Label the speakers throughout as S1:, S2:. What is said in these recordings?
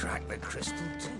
S1: crack the crystal too.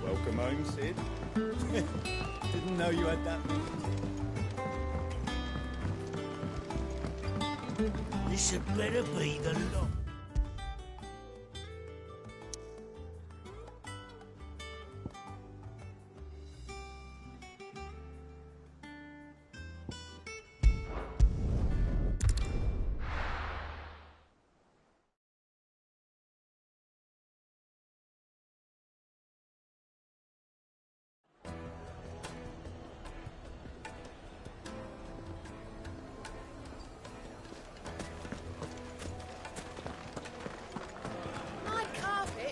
S2: Welcome home, Sid. Didn't know you had that many.
S1: This had better be the lot.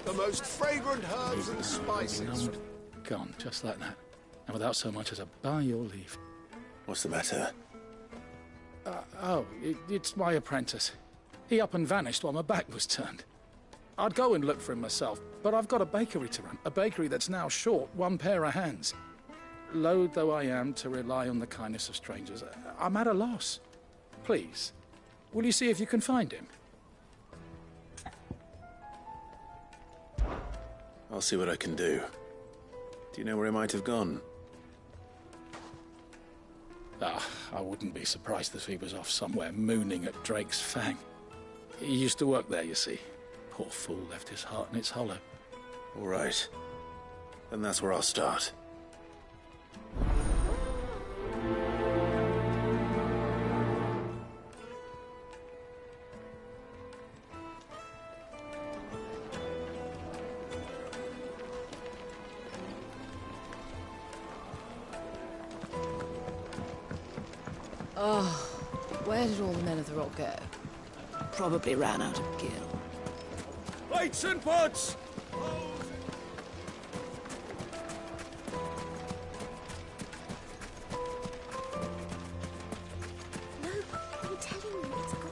S3: The most fragrant herbs and spices.
S4: Gone, just like that. And without so much as a by your leave.
S3: What's the matter?
S4: It's my apprentice. He up and vanished while my back was turned. I'd go and look for him myself, but I've got a bakery to run. A bakery that's now short one pair of hands. Loath though I am to rely on the kindness of strangers, I'm at a loss. Please, will you see if you can find him?
S5: I'll see what I can do. Do you know where he might have gone?
S4: I wouldn't be surprised if he was off somewhere mooning at Drake's Fang. He used to work there, you see. Poor fool left his heart in its hollow.
S5: All right. Then that's where I'll start.
S6: Oh, where did all the men of the rock go? Probably ran out of gear.
S1: Lights and pots!
S7: No, I'm telling you, it's gone.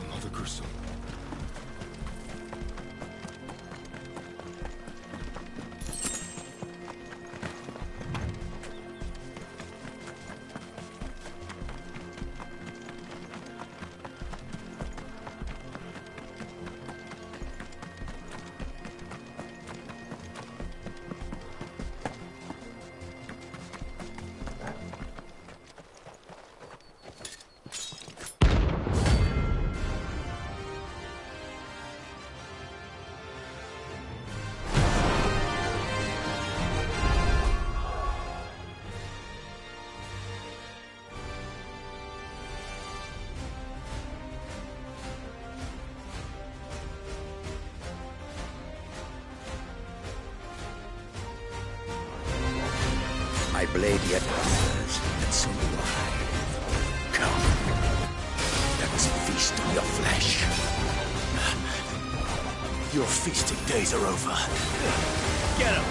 S3: Another crystal.
S1: My blade yet hungers, and so do I. Come, let us feast on your flesh. Your feasting days are over. Get him!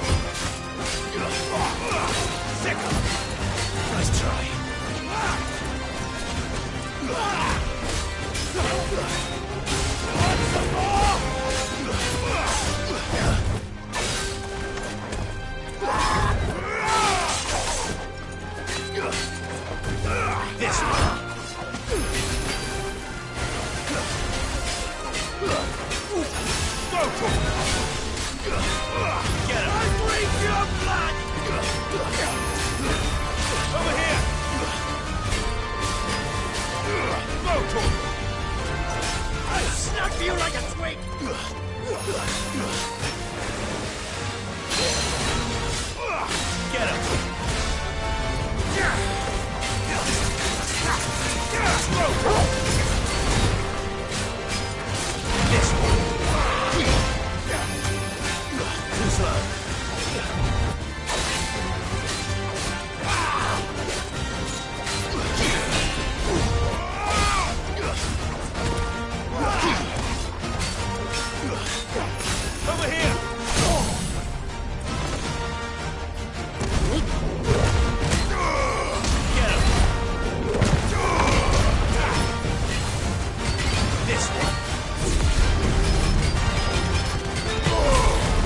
S1: Sick him! Nice try. Want some more? This one. Go for it. Get him. I drink your blood. Over here. Go for it. I'll snap you like a twig. Get him. This one. Too slow. Over here. Get him. This one.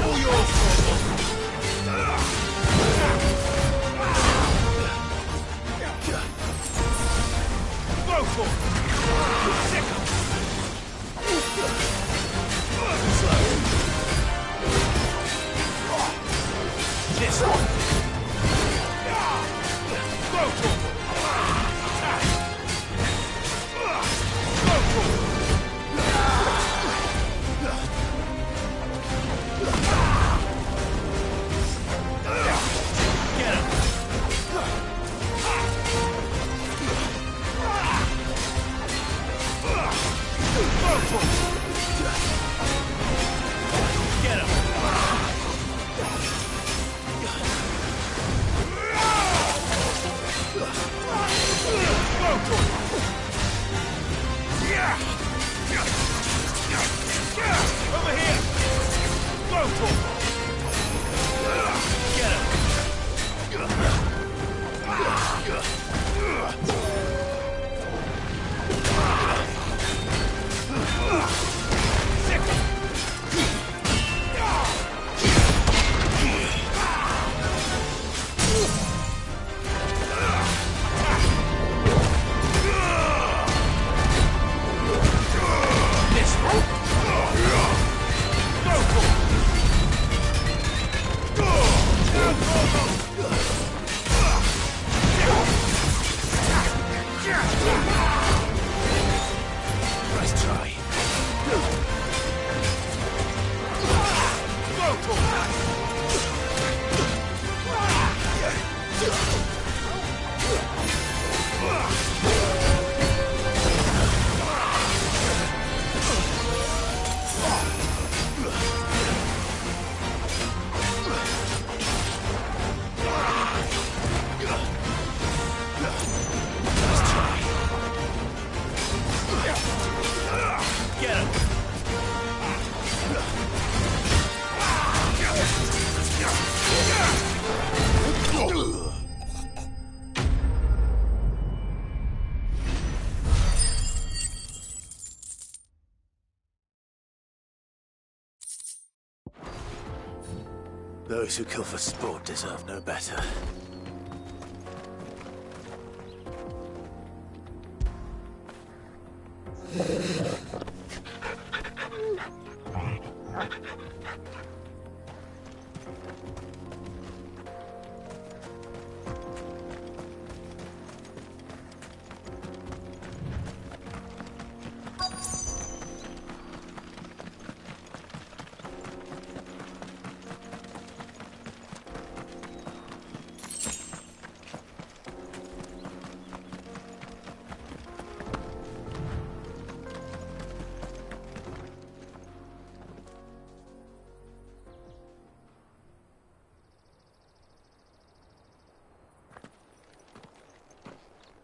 S1: All your fault. Go for it.
S5: Those who kill for sport deserve no better.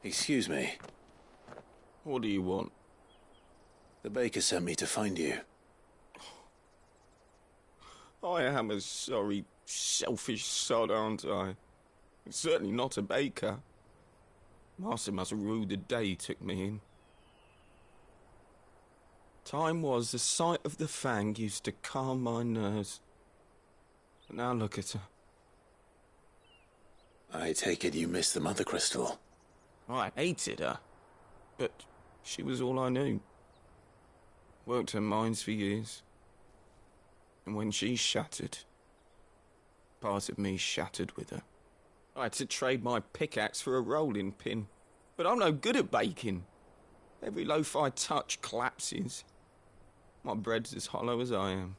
S5: Excuse me.
S8: What do you want?
S5: The baker sent me to find you.
S8: I am a sorry, selfish sod, aren't I? Certainly not a baker. Master must rue the day he took me in. Time was the sight of the fang used to calm my nerves. But now look at her.
S5: I take it you missed the Mother Crystal.
S8: I hated her, but she was all I knew. Worked her mines for years. And when she shattered, part of me shattered with her. I had to trade my pickaxe for a rolling pin, but I'm no good at baking. Every loaf I touch collapses. My bread's as hollow as I am.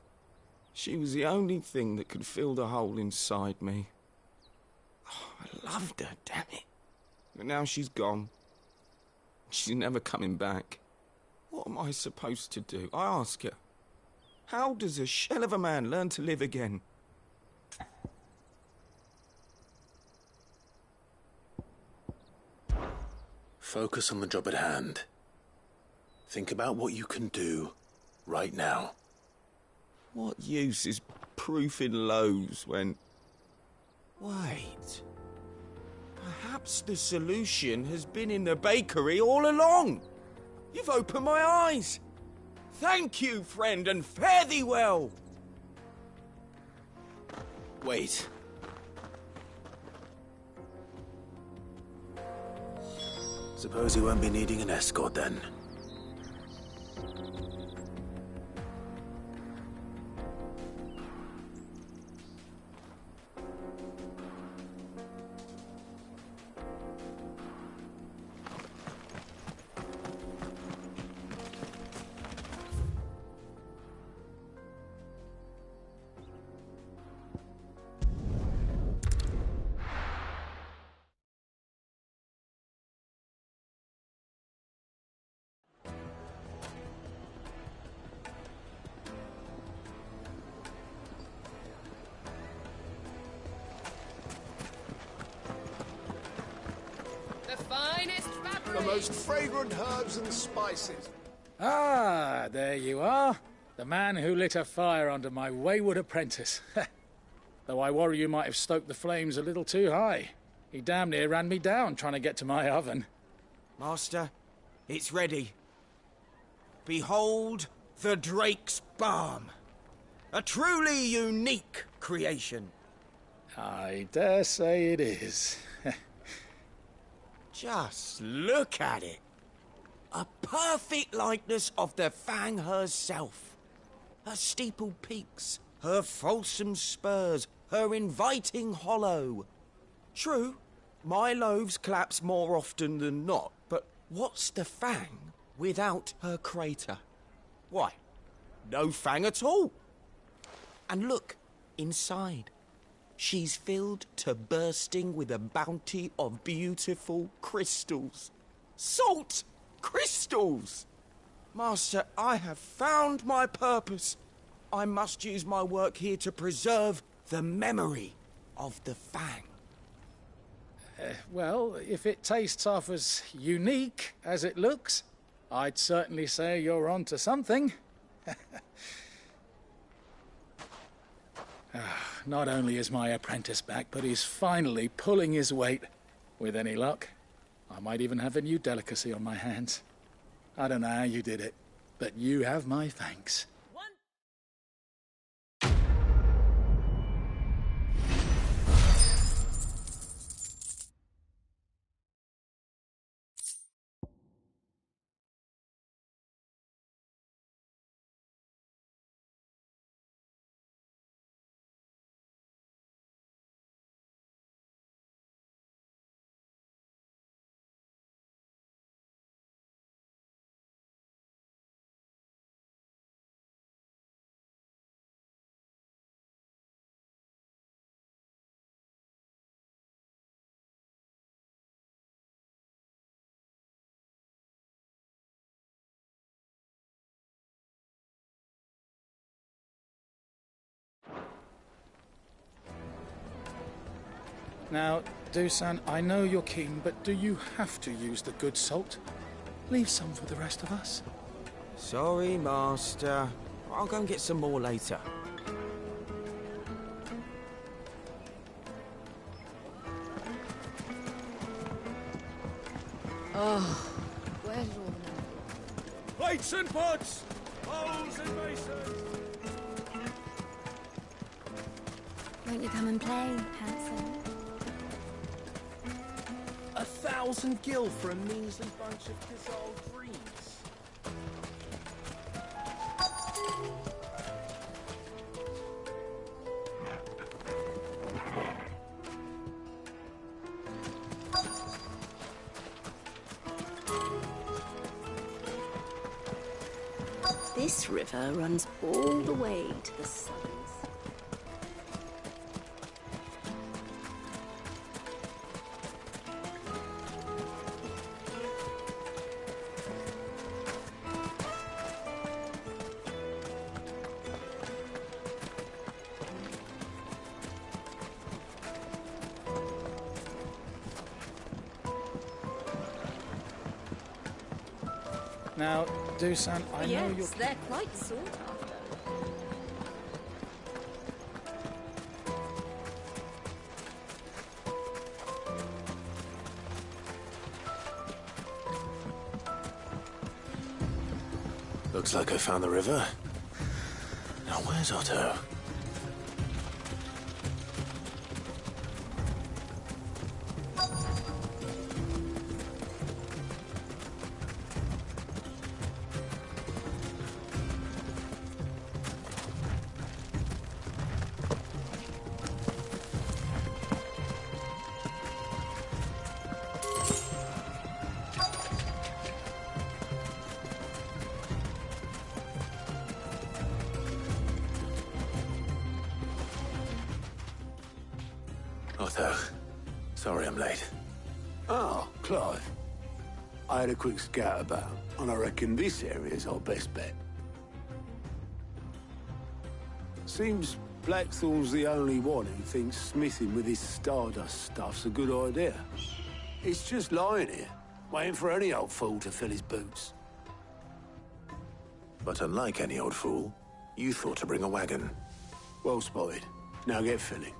S8: She was the only thing that could fill the hole inside me. Oh, I loved her, damn it. But now she's gone. She's never coming back. What am I supposed to do? I ask her. How does a shell of a man learn to live again?
S5: Focus on the job at hand. Think about what you can do right now.
S8: What use is proofing loaves when... Wait. Perhaps the solution has been in the bakery all along. You've opened my eyes. Thank you, friend, and fare thee well.
S5: Wait. Suppose you won't be needing an escort then.
S3: The most fragrant herbs and spices.
S4: Ah, there you are. The man who lit a fire under my wayward apprentice. Though I worry you might have stoked the flames a little too high. He damn near ran me down trying to get to my oven.
S8: Master, it's ready. Behold the Drake's Balm. A truly unique creation.
S4: I dare say it is.
S8: Just look at it. A perfect likeness of the Fang herself. Her steeple peaks, her fulsome spurs, her inviting hollow. True, my loaves collapse more often than not, but what's the Fang without her crater? Why, no Fang at all. And look, inside. She's filled to bursting with a bounty of beautiful crystals. Salt crystals! Master, I have found my purpose. I must use my work here to preserve the memory of the Fang.
S4: Well, if it tastes half as unique as it looks, I'd certainly say you're on to something. Not only is my apprentice back, but he's finally pulling his weight. With any luck, I might even have a new delicacy on my hands. I don't know how you did it, but you have my thanks. Now, Dusan, I know you're keen, but do you have to use the good salt? Leave some for the rest of us.
S8: Sorry, Master. I'll go and get some more later.
S6: Oh, where did all the men...
S2: Plates and pots! Bowls and basins!
S7: Won't you come and play, handsome?
S5: 1,000 gil for a measly bunch of Kazal dreams.
S7: This river runs all the way to the suburbs.
S4: Now, Dusan, I know you're...
S7: Yes, they're quite sought after.
S5: Looks like I found the river. Now where's Otto? Otto, sorry I'm late.
S9: Oh, Clive. I had a quick scout about, and I reckon this area's our best bet. Seems Blackthorn's the only one who thinks smithing with his Stardust stuff's a good idea. It's just lying here, waiting for any old fool to fill his boots.
S5: But unlike any old fool, you thought to bring a wagon.
S9: Well spotted. Now get filling.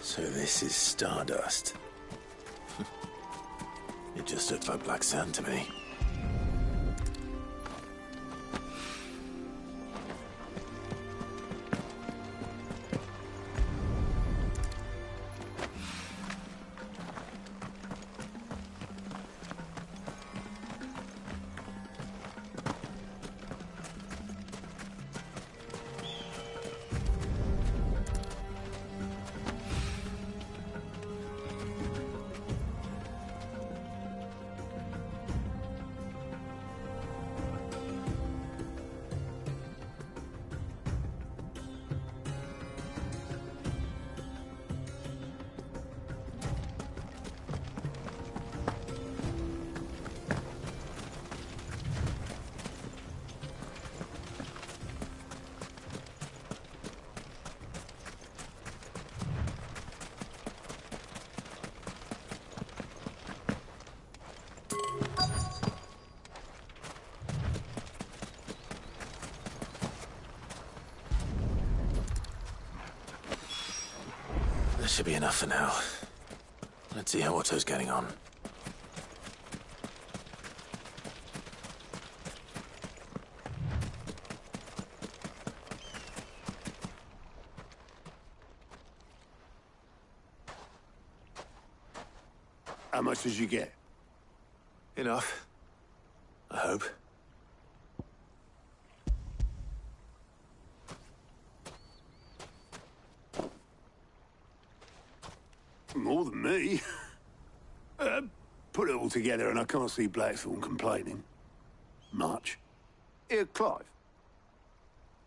S5: So this is Stardust. It just looked like black sand to me. That should be enough for now. Let's see how Otto's getting on.
S9: How much did you get?
S5: Enough. I hope.
S9: More than me. Put it all together and I can't see Blackthorne complaining. Much. Here, Clive.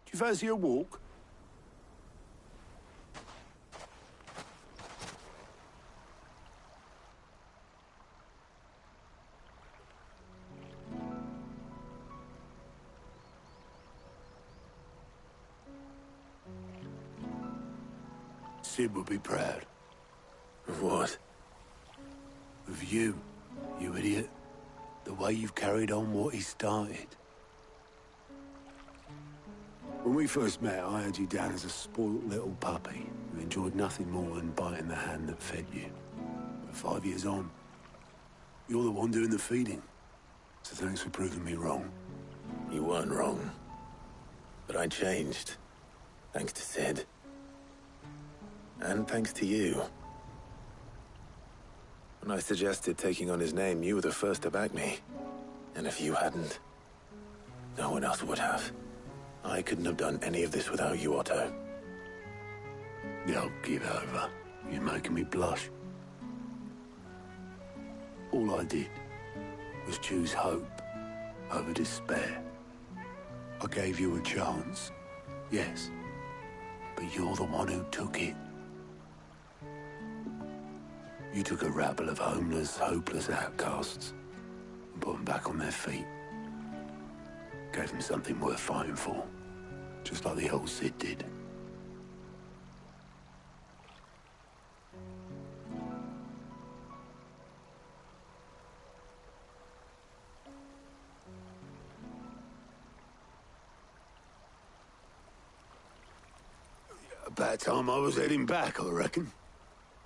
S9: Do you fancy a walk? Sid would be proud.
S5: Of what?
S9: Of you, you idiot. The way you've carried on what he started. When we first met, I had you down as a spoilt little puppy who enjoyed nothing more than biting the hand that fed you. But 5 years on, you're the one doing the feeding. So thanks for proving me wrong.
S5: You weren't wrong. But I changed. Thanks to Sid. And thanks to you. When I suggested taking on his name, you were the first to back me. And if you hadn't, no one else would have. I couldn't have done any of this without you, Otto.
S9: Don't give over. You're making me blush. All I did was choose hope over despair. I gave you a chance, yes, but you're the one who took it. You took a rabble of homeless, hopeless outcasts and put them back on their feet. Gave them something worth fighting for, just like the old Sid did. About time I was heading back, I reckon.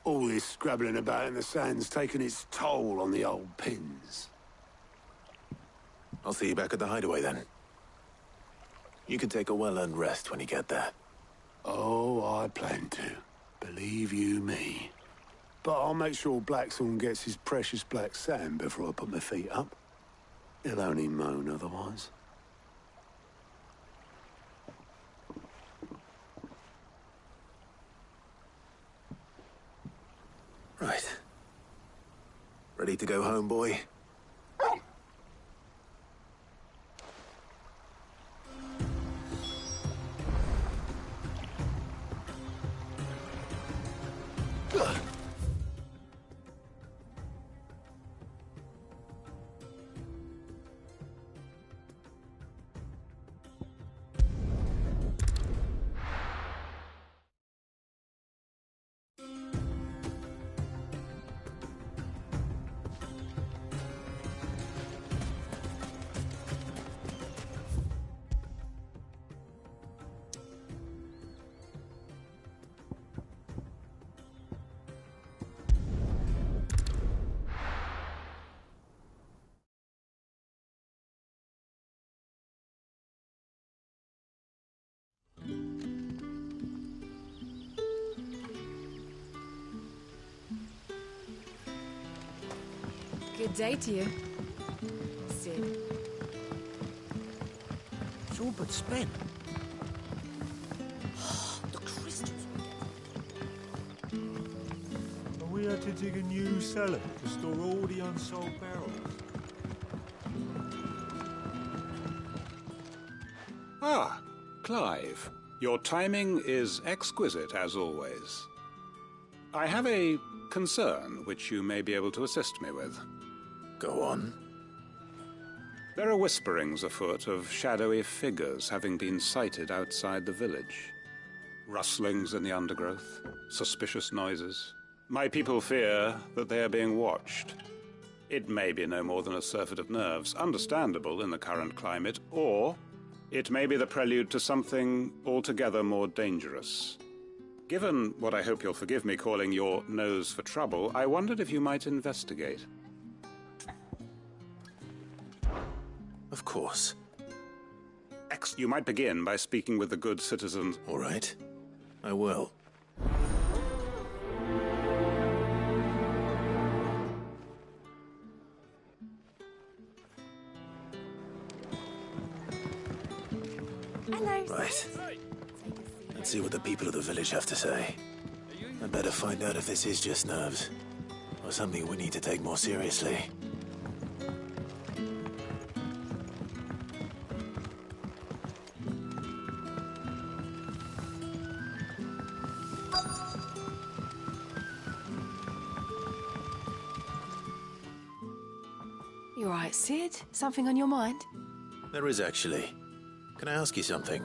S9: All this scrabbling about in the sand's taken its toll on the old pins.
S5: I'll see you back at the hideaway then. You can take a well-earned rest when you get there.
S9: Oh, I plan to. Believe you me. But I'll make sure Blackthorne gets his precious black sand before I put my feet up. He'll only moan otherwise.
S5: Right. Ready to go home, boy?
S6: Good day to you, Sid.
S8: It's all but spent. The crystals.
S2: Are we had to dig a new cellar to store all the unsold barrels?
S10: Ah, Clive. Your timing is exquisite, as always. I have a concern which you may be able to assist me with.
S5: Go on.
S10: There are whisperings afoot of shadowy figures having been sighted outside the village. Rustlings in the undergrowth, suspicious noises. My people fear that they are being watched. It may be no more than a surfeit of nerves, understandable in the current climate, or it may be the prelude to something altogether more dangerous. Given what I hope you'll forgive me calling your nose for trouble, I wondered if you might investigate.
S5: Of course.
S10: You might begin by speaking with the good citizens.
S5: All right. I will.
S7: Hello.
S5: Right. Let's see what the people of the village have to say. I'd better find out if this is just nerves, or something we need to take more seriously.
S6: You all right, Sid? Something on your mind?
S5: There is, actually. Can I ask you something?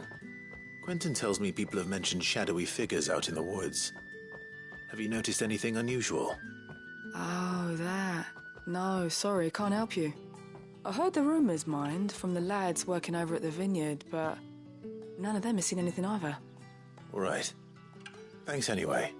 S5: Quentin tells me people have mentioned shadowy figures out in the woods. Have you noticed anything unusual?
S6: Oh, that. No, sorry, can't help you. I heard the rumours, mind, from the lads working over at the vineyard, but none of them has seen anything either.
S5: All right. Thanks anyway.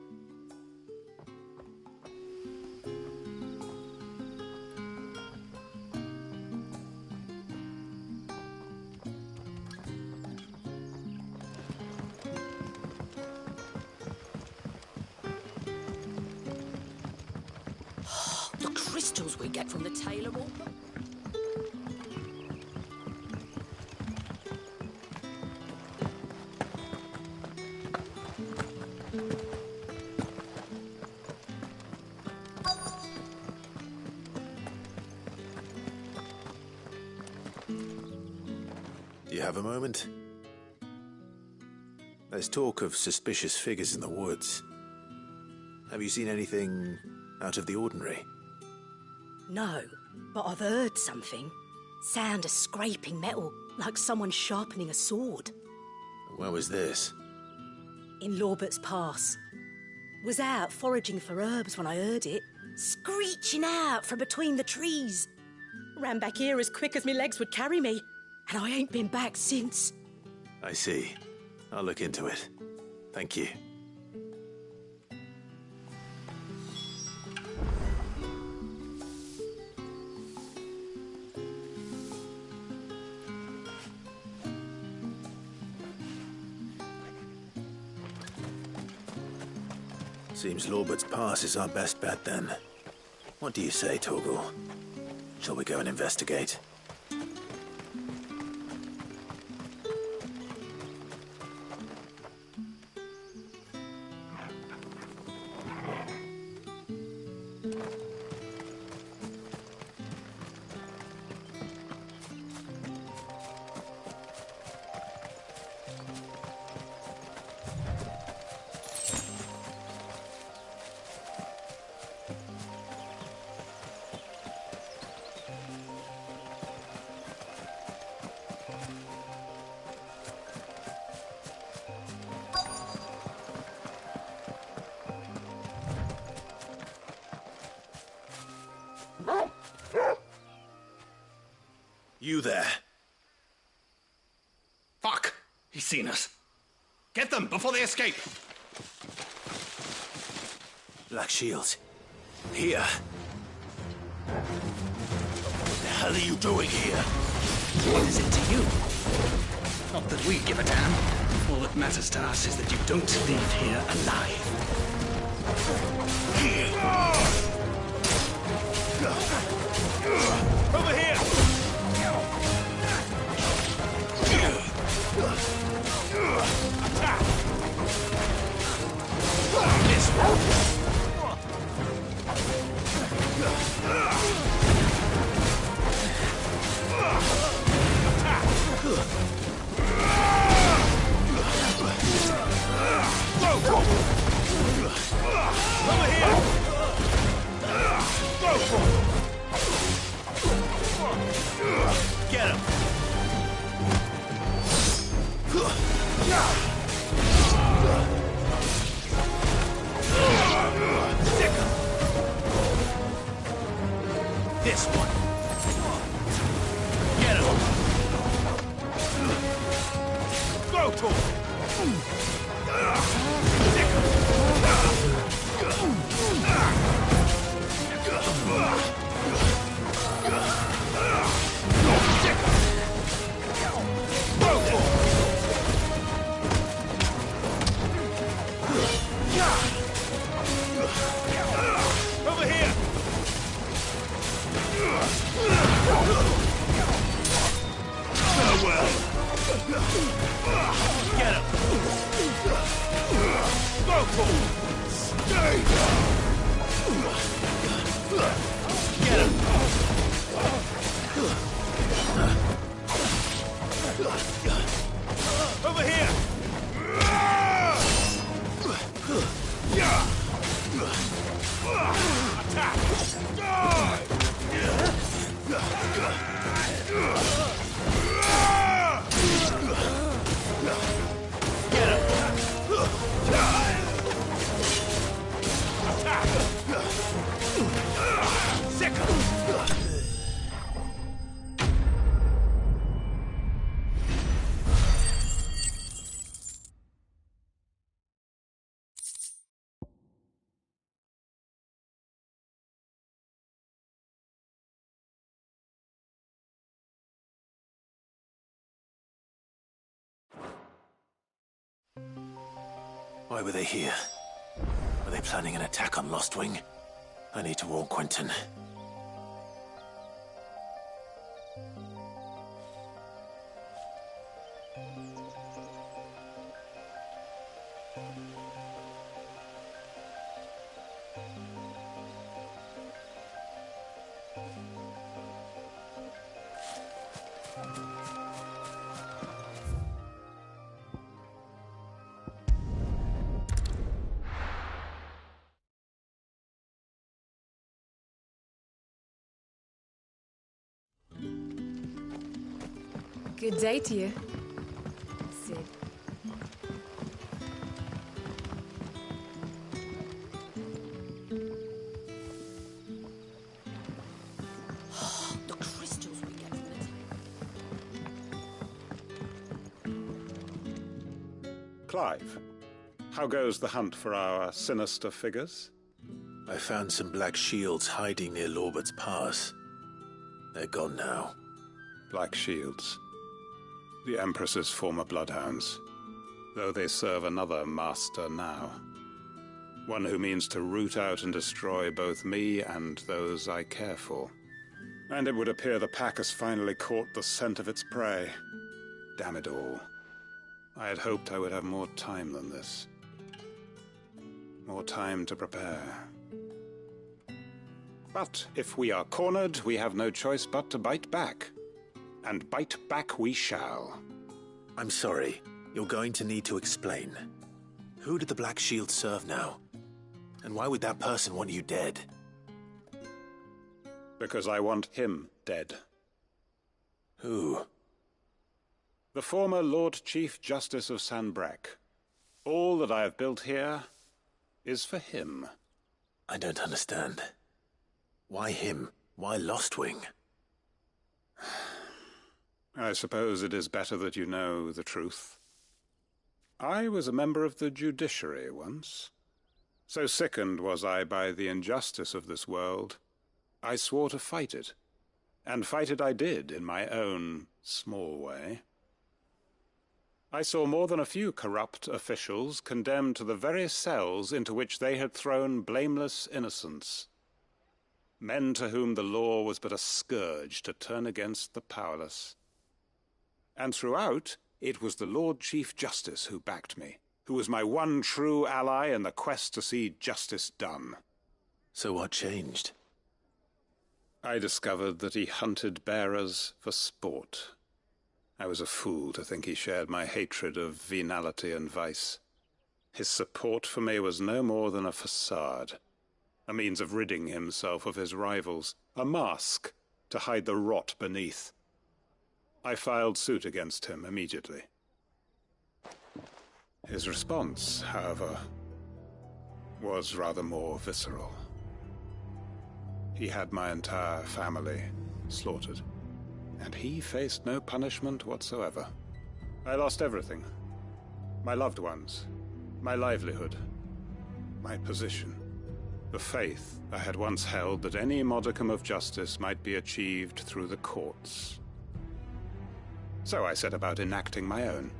S7: The crystals we get from the tailor all.
S5: Do you have a moment? There's talk of suspicious figures in the woods. Have you seen anything out of the ordinary?
S7: No, but I've heard something. Sound of scraping metal, like someone sharpening a sword.
S5: Where was this?
S7: In Lorbert's Pass. Was out foraging for herbs when I heard it, screeching out from between the trees. Ran back here as quick as my legs would carry me, and I ain't been back since.
S5: I see. I'll look into it. Thank you. Seems Lorbert's Pass is our best bet, then. What do you say, Torgal? Shall we go and investigate? You there.
S1: Fuck! He's seen us. Get them before they escape!
S5: Black Shields. Here. What the hell are you doing here?
S1: What is it to you? Not that we give a damn. All that matters to us is that you don't leave here alive.
S2: Over here!
S1: This one.
S2: Over here! Go for it! Get him! This one. Get him. Go to him. Over here. Farewell. Over here!
S5: Why were they here? Were they planning an attack on Lost Wing? I need to warn Quentin.
S11: Good day to you, Sid.
S7: The crystals we get from the
S10: Clive, how goes the hunt for our sinister figures?
S5: I found some black shields hiding near Lorbert's Pass. They're gone now.
S10: Black shields. The Empress's former bloodhounds, though they serve another master now. One who means to root out and destroy both me and those I care for. And it would appear the pack has finally caught the scent of its prey. Damn it all. I had hoped I would have more time than this. More time to prepare. But if we are cornered, we have no choice but to bite back. And bite back we shall.
S5: I'm sorry. You're going to need to explain. Who did the Black Shield serve now? And why would that person want you dead?
S10: Because I want him dead.
S5: Who?
S10: The former Lord Chief Justice of Sanbreque. All that I have built here is for him.
S5: I don't understand. Why him? Why Lost Wing?
S10: I suppose it is better that you know the truth. I was a member of the judiciary once. So sickened was I by the injustice of this world, I swore to fight it. And fight it I did, in my own small way. I saw more than a few corrupt officials condemned to the very cells into which they had thrown blameless innocents. Men to whom the law was but a scourge to turn against the powerless. And throughout, it was the Lord Chief Justice who backed me, who was my one true ally in the quest to see justice done.
S5: So what changed?
S10: I discovered that he hunted bearers for sport. I was a fool to think he shared my hatred of venality and vice. His support for me was no more than a facade, a means of ridding himself of his rivals, a mask to hide the rot beneath. I filed suit against him immediately. His response, however, was rather more visceral. He had my entire family slaughtered, and he faced no punishment whatsoever. I lost everything. My loved ones, my livelihood, my position, the faith I had once held that any modicum of justice might be achieved through the courts. So I set about enacting my own.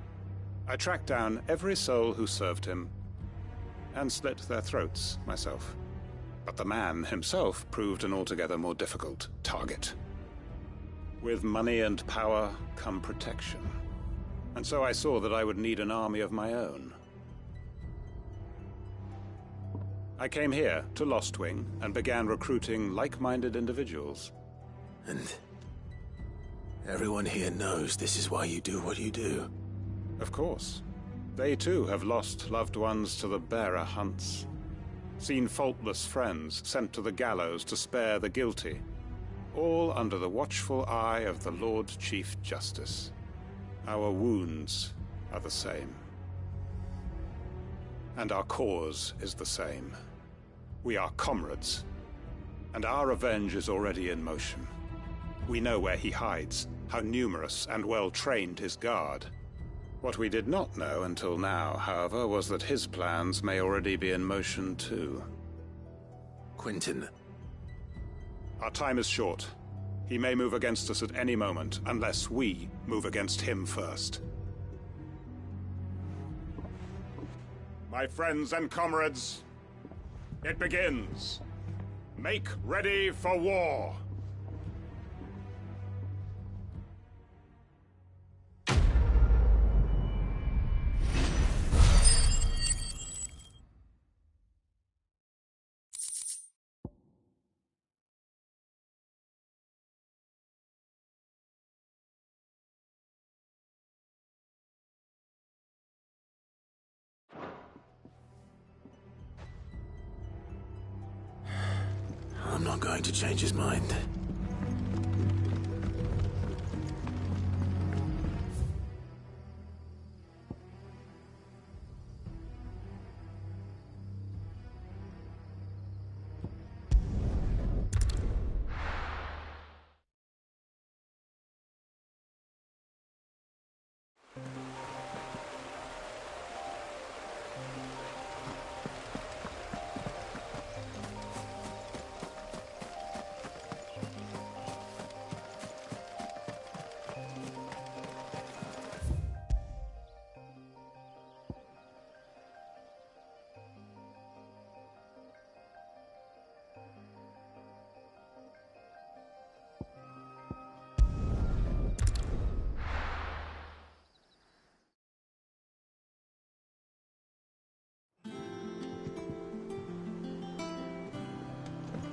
S10: I tracked down every soul who served him, and slit their throats myself. But the man himself proved an altogether more difficult target. With money and power come protection. And so I saw that I would need an army of my own. I came here to Lostwing and began recruiting like-minded individuals.
S5: And everyone here knows this is why you do what you do.
S10: Of course. They too have lost loved ones to the bearer hunts. Seen faultless friends sent to the gallows to spare the guilty. All under the watchful eye of the Lord Chief Justice. Our wounds are the same. And our cause is the same. We are comrades. And our revenge is already in motion. We know where he hides, how numerous and well-trained his guard. What we did not know until now, however, was that his plans may already be in motion too.
S5: Quentin.
S10: Our time is short. He may move against us at any moment, unless we move against him first. My friends and comrades, it begins. Make ready for war.
S5: I'm not going to change his mind.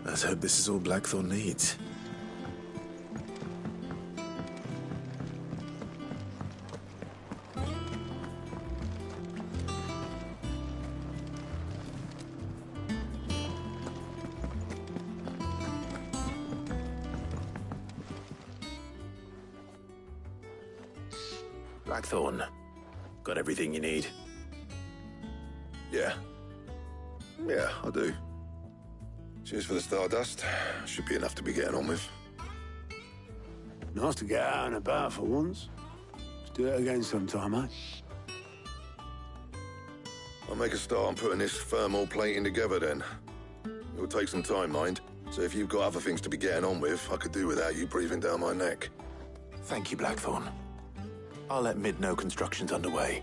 S5: Let's hope this is all Blackthorn needs. Blackthorn, got everything you need?
S12: Yeah. Yeah, I do. Cheers for the Stardust. Should be enough to be getting on with.
S9: Nice to get out and about for once. Let's do it again sometime, eh?
S12: I'll make a start on putting this thermal plating together then. It will take some time, mind. So if you've got other things to be getting on with, I could do without you breathing down my neck.
S5: Thank you, Blackthorn. I'll let Mid know construction's underway.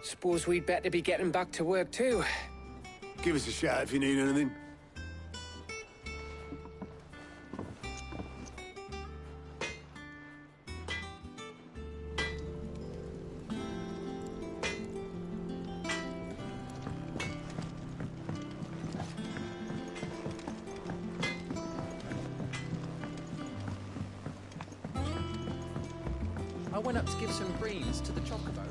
S13: Suppose we'd better be getting back to work too.
S9: Give us a shout if you need anything.
S14: I went up to give some greens to the chocobo.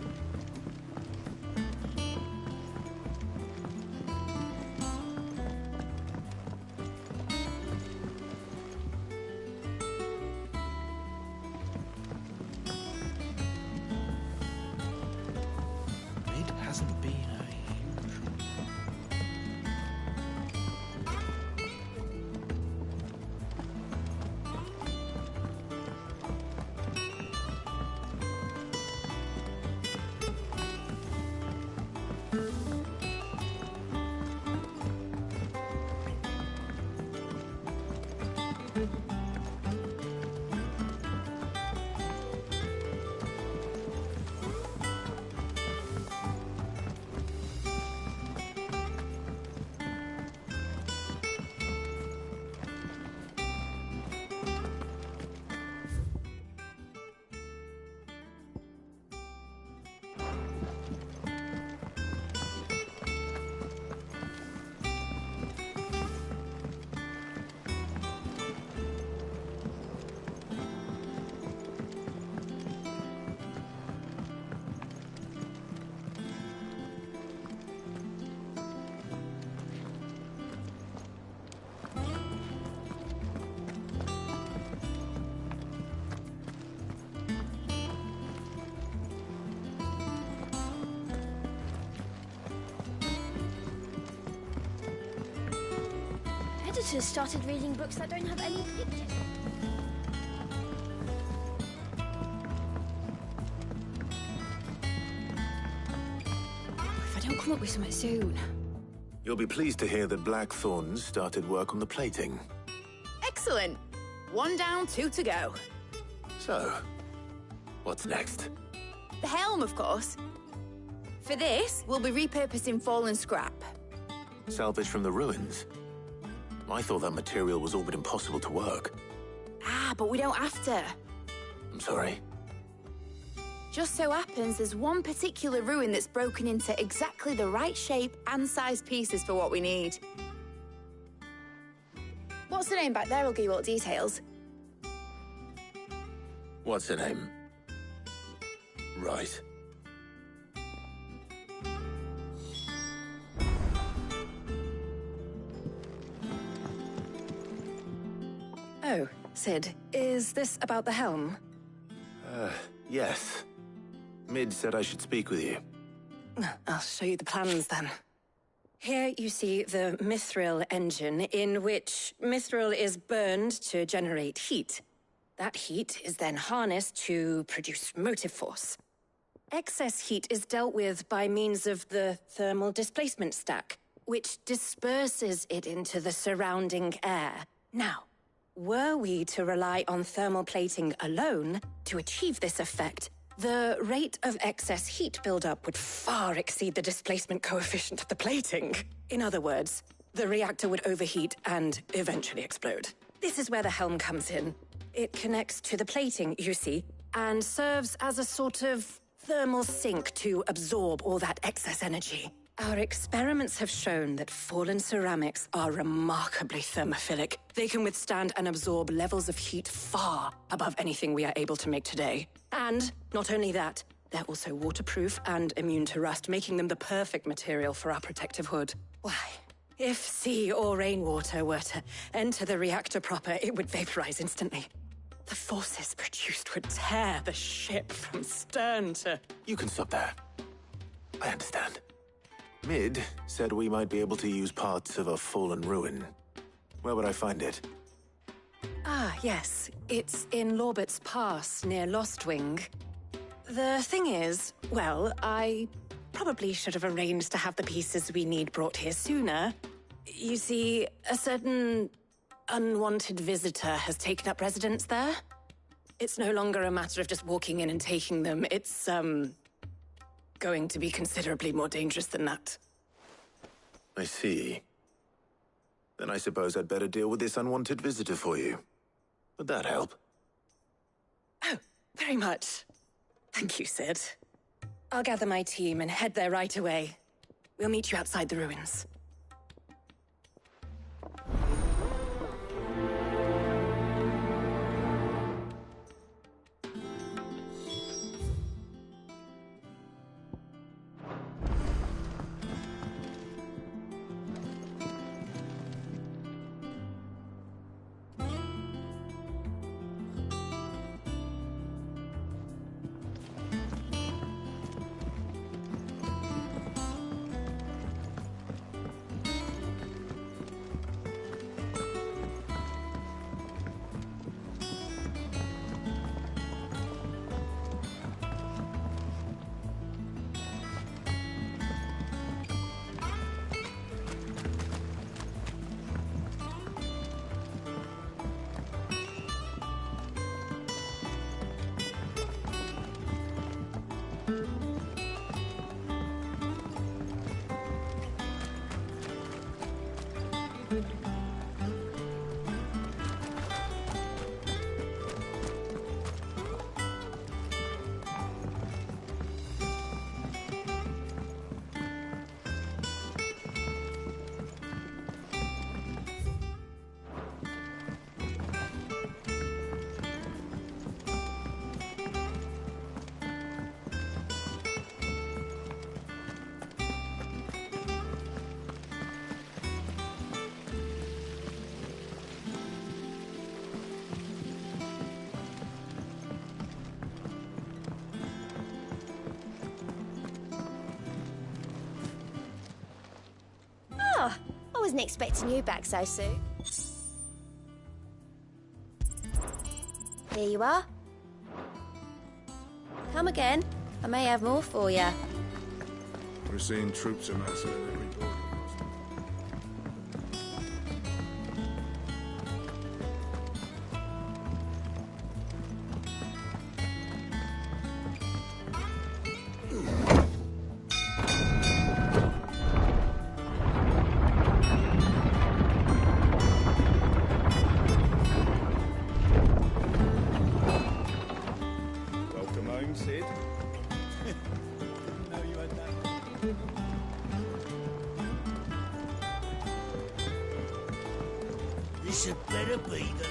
S1: It hasn't been a
S15: editors started reading books that don't have any pictures.
S16: If I don't come up with something soon.
S5: You'll be pleased to hear that Blackthorn's started work on the plating.
S16: Excellent. 1 down, 2 to go.
S5: So, what's next?
S16: The helm, of course. For this, we'll be repurposing fallen scrap.
S5: Salvage from the ruins? I thought that material was all but impossible to work.
S16: Ah, but we don't have to.
S5: I'm sorry.
S16: Just so happens there's one particular ruin that's broken into exactly the right shape and size pieces for what we need. What's the name back there? I'll give you all the details.
S5: What's her name? Right.
S17: Oh, Sid, is this about the helm?
S5: Yes. Mid said I should speak with you.
S17: I'll show you the plans then. Here you see the mithril engine, in which mithril is burned to generate heat. That heat is then harnessed to produce motive force. Excess heat is dealt with by means of the thermal displacement stack, which disperses it into the surrounding air. Now, were we to rely on thermal plating alone to achieve this effect, the rate of excess heat buildup would far exceed the displacement coefficient of the plating. In other words, the reactor would overheat and eventually explode. This is where the helm comes in. It connects to the plating, you see, and serves as a sort of thermal sink to absorb all that excess energy. Our experiments have shown that fallen ceramics are remarkably thermophilic. They can withstand and absorb levels of heat far above anything we are able to make today. And not only that, they're also waterproof and immune to rust, making them the perfect material for our protective hood. Why, if sea or rainwater were to enter the reactor proper, it would vaporize instantly. The forces produced would tear the ship from stern to...
S5: You can stop there. I understand. Mid said we might be able to use parts of a fallen ruin. Where would I find it?
S17: Ah, yes. It's in Lorbert's Pass, near Lostwing. The thing is, well, I probably should have arranged to have the pieces we need brought here sooner. You see, a certain unwanted visitor has taken up residence there. It's no longer a matter of just walking in and taking them. It's, going to be considerably more dangerous than that.
S5: I see. Then I suppose I'd better deal with this unwanted visitor for you. Would that help?
S17: Oh, very much. Thank you, Sid. I'll gather my team and head there right away. We'll meet you outside the ruins.
S15: Oh, I wasn't expecting you back so soon. Here you are. Come again. I may have more for you.
S18: We're seeing troops amassing at every boarding post.
S2: Welcome home, Sid. Didn't know you had that.
S1: This had better be the...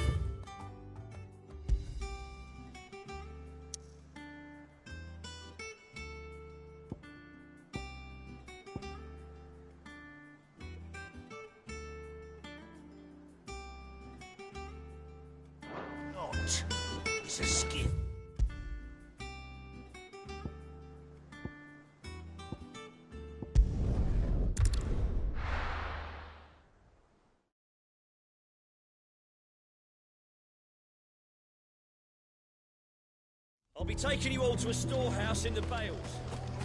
S1: Not. It's a skiff.
S19: I'll be taking you all to a storehouse in the Bales.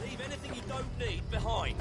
S19: Leave anything you don't need behind.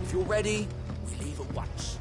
S8: If you're ready, we leave at once.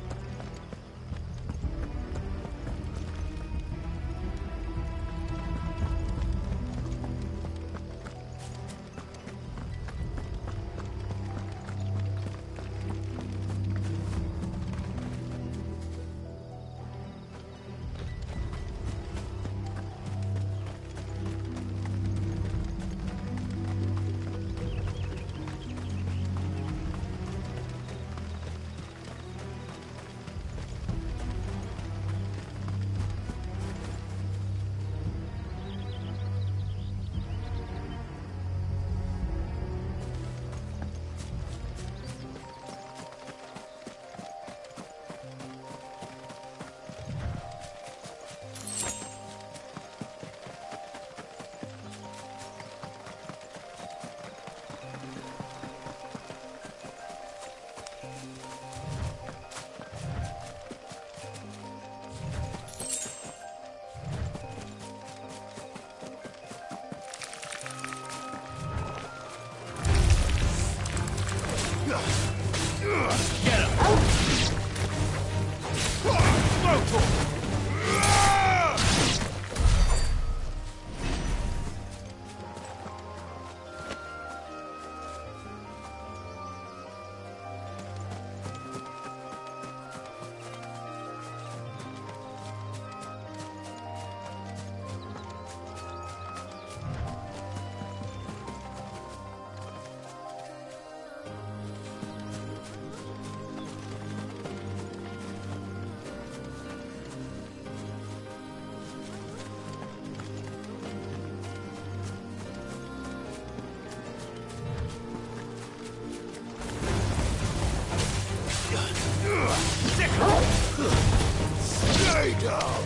S1: Stay down!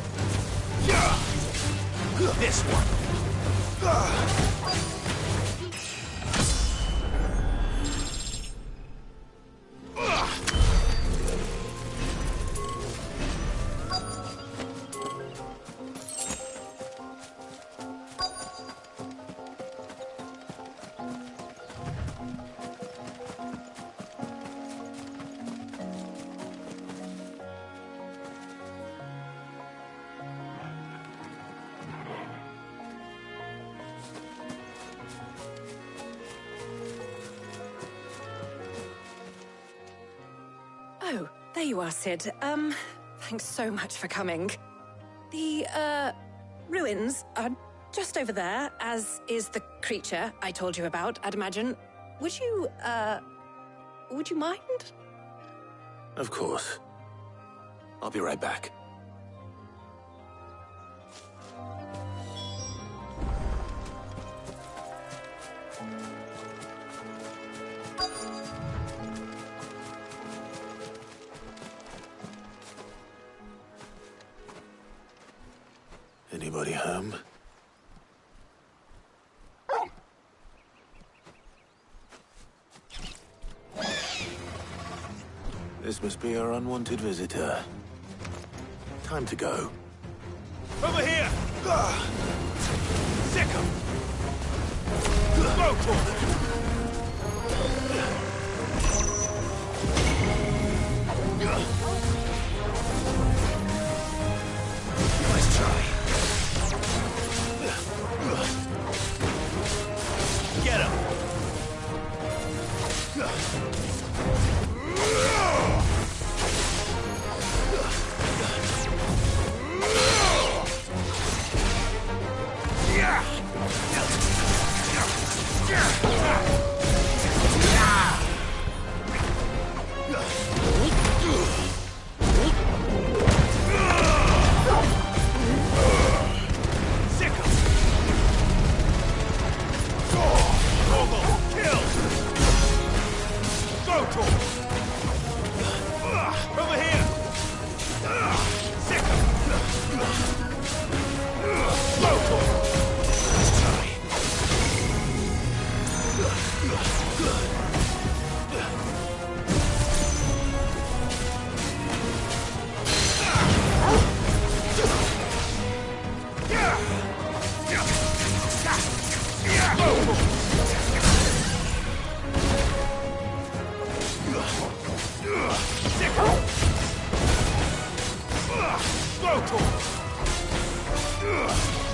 S1: This one!
S17: There you are, Sid. Thanks so much for coming. The, ruins are just over there, as is the creature I told you about, I'd imagine. Would you mind?
S5: Of course. I'll be right back. Anybody home? This must be our unwanted visitor. Time to go.
S19: Over here! Sick 'em! Go for Nice try. Get him!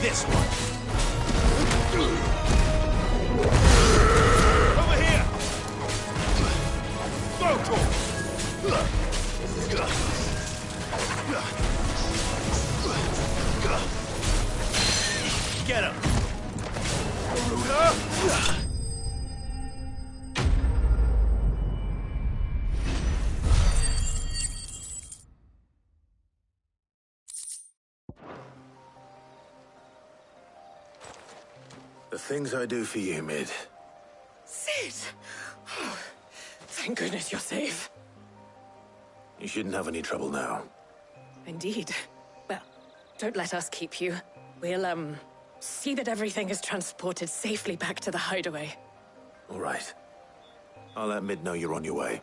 S19: This one. Over here. Get him.
S5: The things I do for you, Mid.
S17: Sid! Oh, thank goodness you're safe.
S5: You shouldn't have any trouble now.
S17: Indeed. Well, don't let us keep you. We'll, see that everything is transported safely back to the hideaway.
S5: All right. I'll let Mid know you're on your way.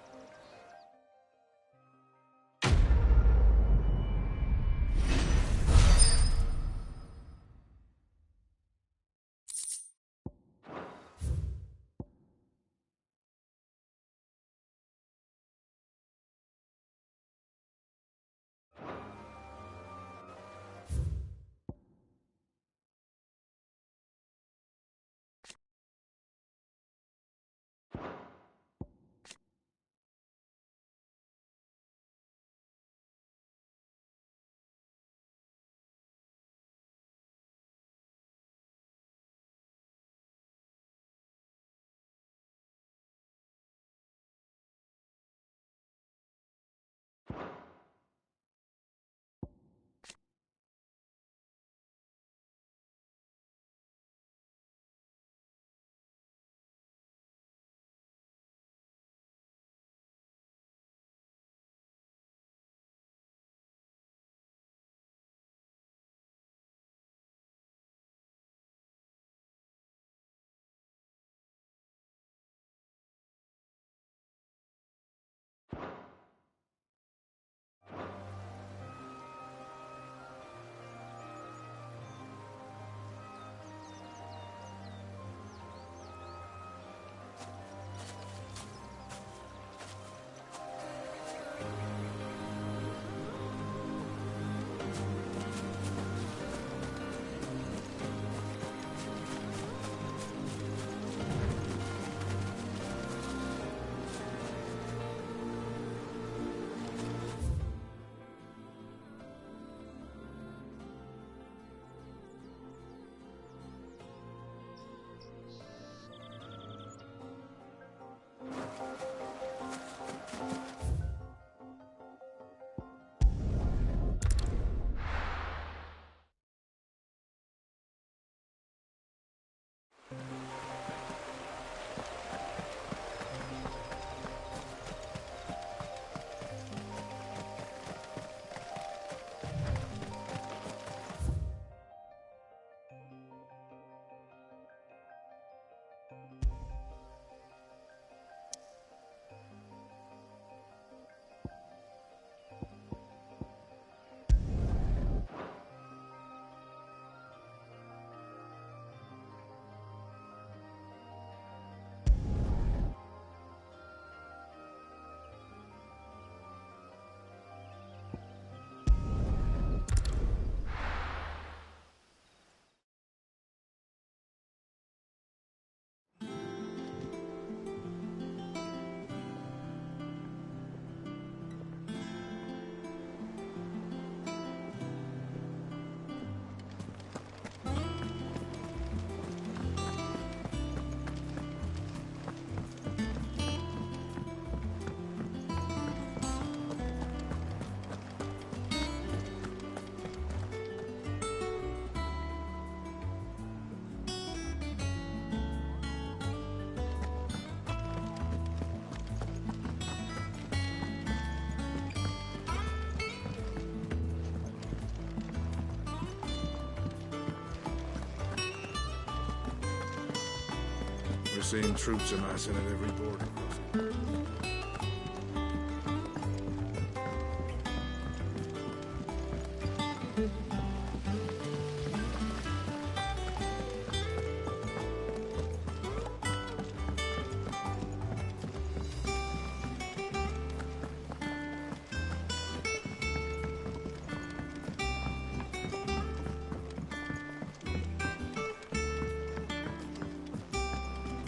S18: After seeing troops amassing at every border crossing.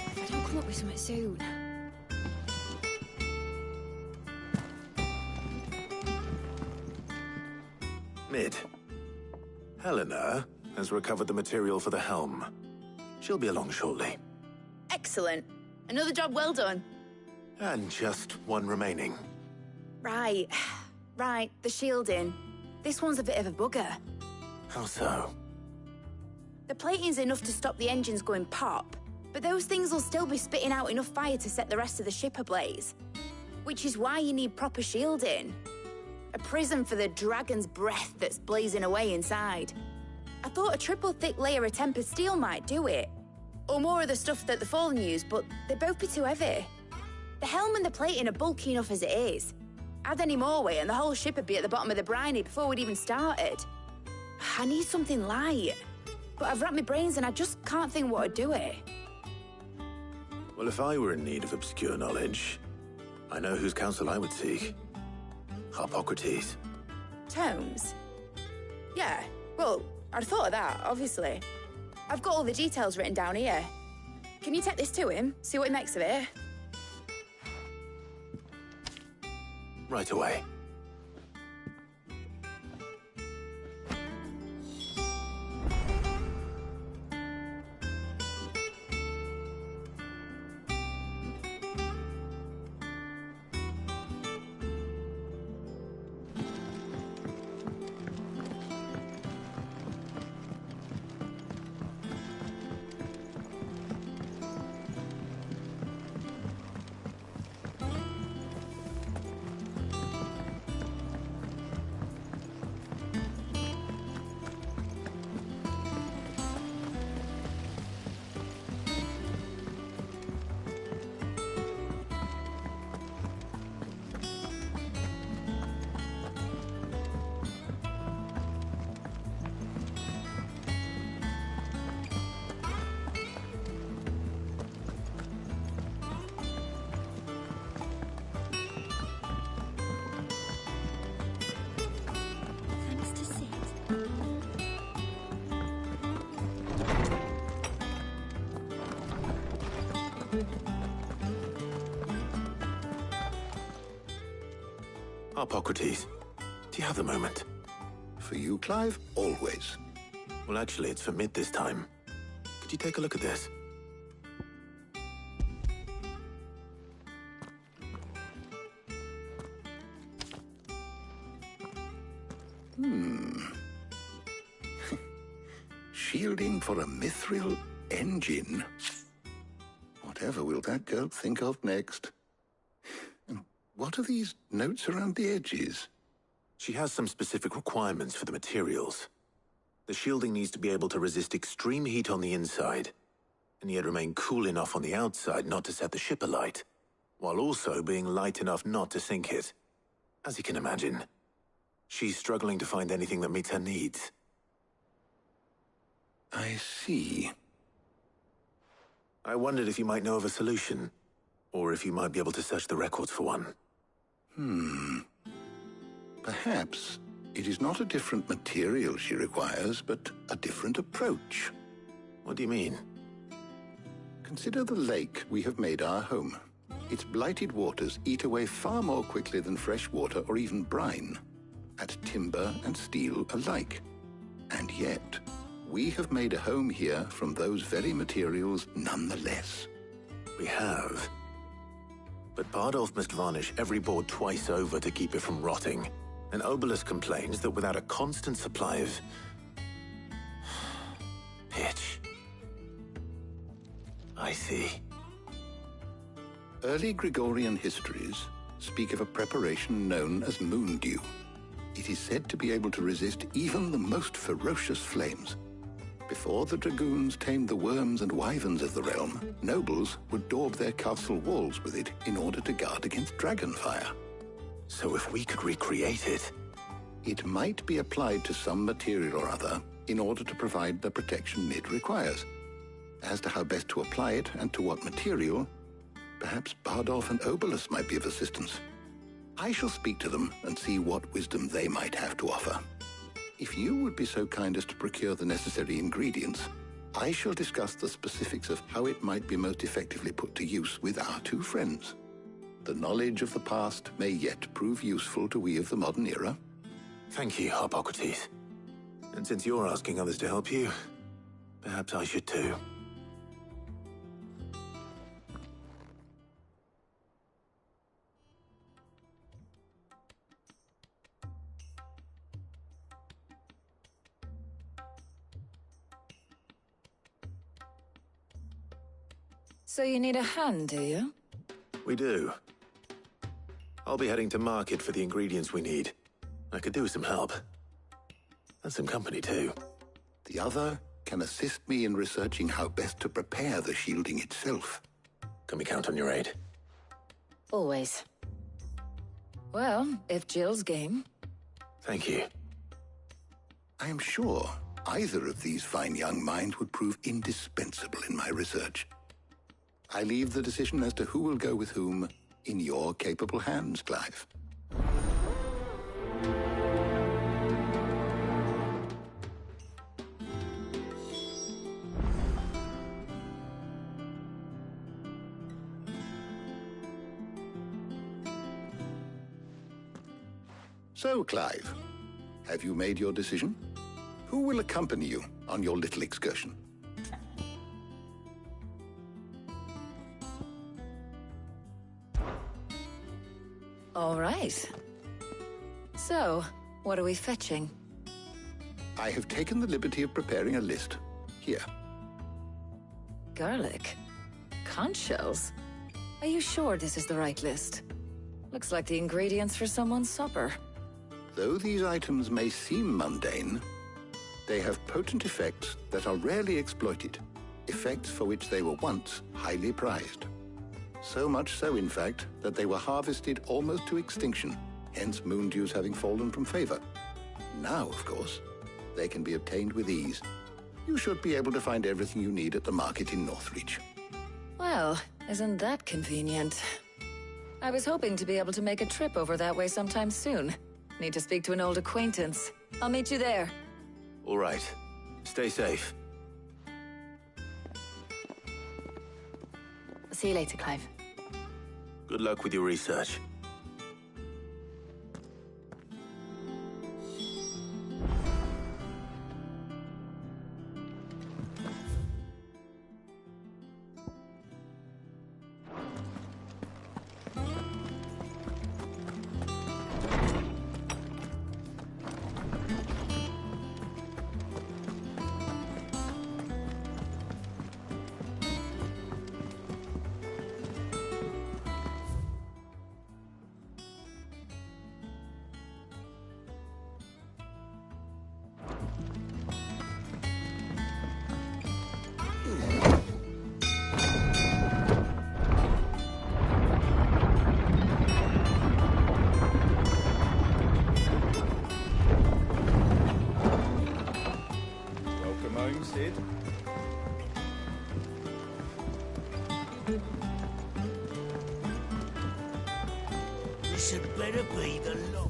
S16: If I don't come up with something soon.
S5: Mid. Helena has recovered the material for the helm. She'll be along shortly.
S16: Excellent. Another job well done.
S5: And just one remaining.
S16: Right. Right, the shielding. This one's a bit of a bugger.
S5: How so?
S16: The plating's enough to stop the engines going pop, but those things will still be spitting out enough fire to set the rest of the ship ablaze. Which is why you need proper shielding. A prison for the dragon's breath that's blazing away inside. I thought a triple thick layer of tempered steel might do it. Or more of the stuff that the Fallen use, but they'd both be too heavy. The helm and the plating are bulky enough as it is. Add any more weight and the whole ship would be at the bottom of the briny before we'd even started. I need something light. But I've racked my brains and I just can't think what would do it.
S5: Well, if I were in need of obscure knowledge, I know whose counsel I would seek. Harpocrates.
S16: Tomes? Yeah, well, I'd thought of that, obviously. I've got all the details written down here. Can you take this to him, see what he makes of it?
S5: Right away. Harpocrates, do you have the moment?
S20: For you, Clive? Always.
S5: Well, actually, it's for Mid this time. Could you take a look at this?
S20: Shielding for a mithril engine. Whatever will that girl think of next? And what are these notes around the edges?
S5: She has some specific requirements for the materials. The shielding needs to be able to resist extreme heat on the inside, and yet remain cool enough on the outside not to set the ship alight, while also being light enough not to sink it. As you can imagine, she's struggling to find anything that meets her needs.
S20: I see.
S5: I wondered if you might know of a solution, or if you might be able to search the records for one.
S20: Perhaps it is not a different material she requires, but a different approach.
S5: What do you mean?
S20: Consider the lake we have made our home. Its blighted waters eat away far more quickly than fresh water or even brine, at timber and steel alike. And yet, we have made a home here from those very materials nonetheless.
S5: We have. But Bardolph must varnish every board twice over to keep it from rotting. And Obelisk complains that without a constant supply of pitch. I see.
S20: Early Gregorian histories speak of a preparation known as moon dew. It is said to be able to resist even the most ferocious flames. Before the dragoons tamed the worms and wyverns of the realm, nobles would daub their castle walls with it in order to guard against dragonfire.
S5: So if we could recreate it...
S20: It might be applied to some material or other in order to provide the protection it requires. As to how best to apply it and to what material, perhaps Bardolph and Obolus might be of assistance. I shall speak to them and see what wisdom they might have to offer. If you would be so kind as to procure the necessary ingredients, I shall discuss the specifics of how it might be most effectively put to use with our two friends. The knowledge of the past may yet prove useful to we of the modern era.
S5: Thank you, Hippocrates. And since you're asking others to help you, perhaps I should too.
S6: So you need a hand, do you?
S5: We do. I'll be heading to market for the ingredients we need. I could do with some help. And some company, too.
S20: The other can assist me in researching how best to prepare the shielding itself.
S5: Can we count on your aid?
S6: Always. Well, if Jill's game.
S5: Thank you.
S20: I am sure either of these fine young minds would prove indispensable in my research. I leave the decision as to who will go with whom in your capable hands, Clive. So, Clive, have you made your decision? Who will accompany you on your little excursion?
S6: All right. So, what are we fetching?
S20: I have taken the liberty of preparing a list. Here.
S6: Garlic? Conch shells? Are you sure this is the right list? Looks like the ingredients for someone's supper.
S20: Though these items may seem mundane, they have potent effects that are rarely exploited, effects for which they were once highly prized. So much so, in fact, that they were harvested almost to extinction, hence moon dews having fallen from favor. Now, of course, they can be obtained with ease. You should be able to find everything you need at the market in Northreach.
S6: Well, isn't that convenient? I was hoping to be able to make a trip over that way sometime soon. Need to speak to an old acquaintance. I'll meet you there.
S5: All right. Stay safe.
S16: I'll see you later, Clive.
S5: Good luck with your research.
S2: Welcome home, Sid.
S8: This had better be the lot.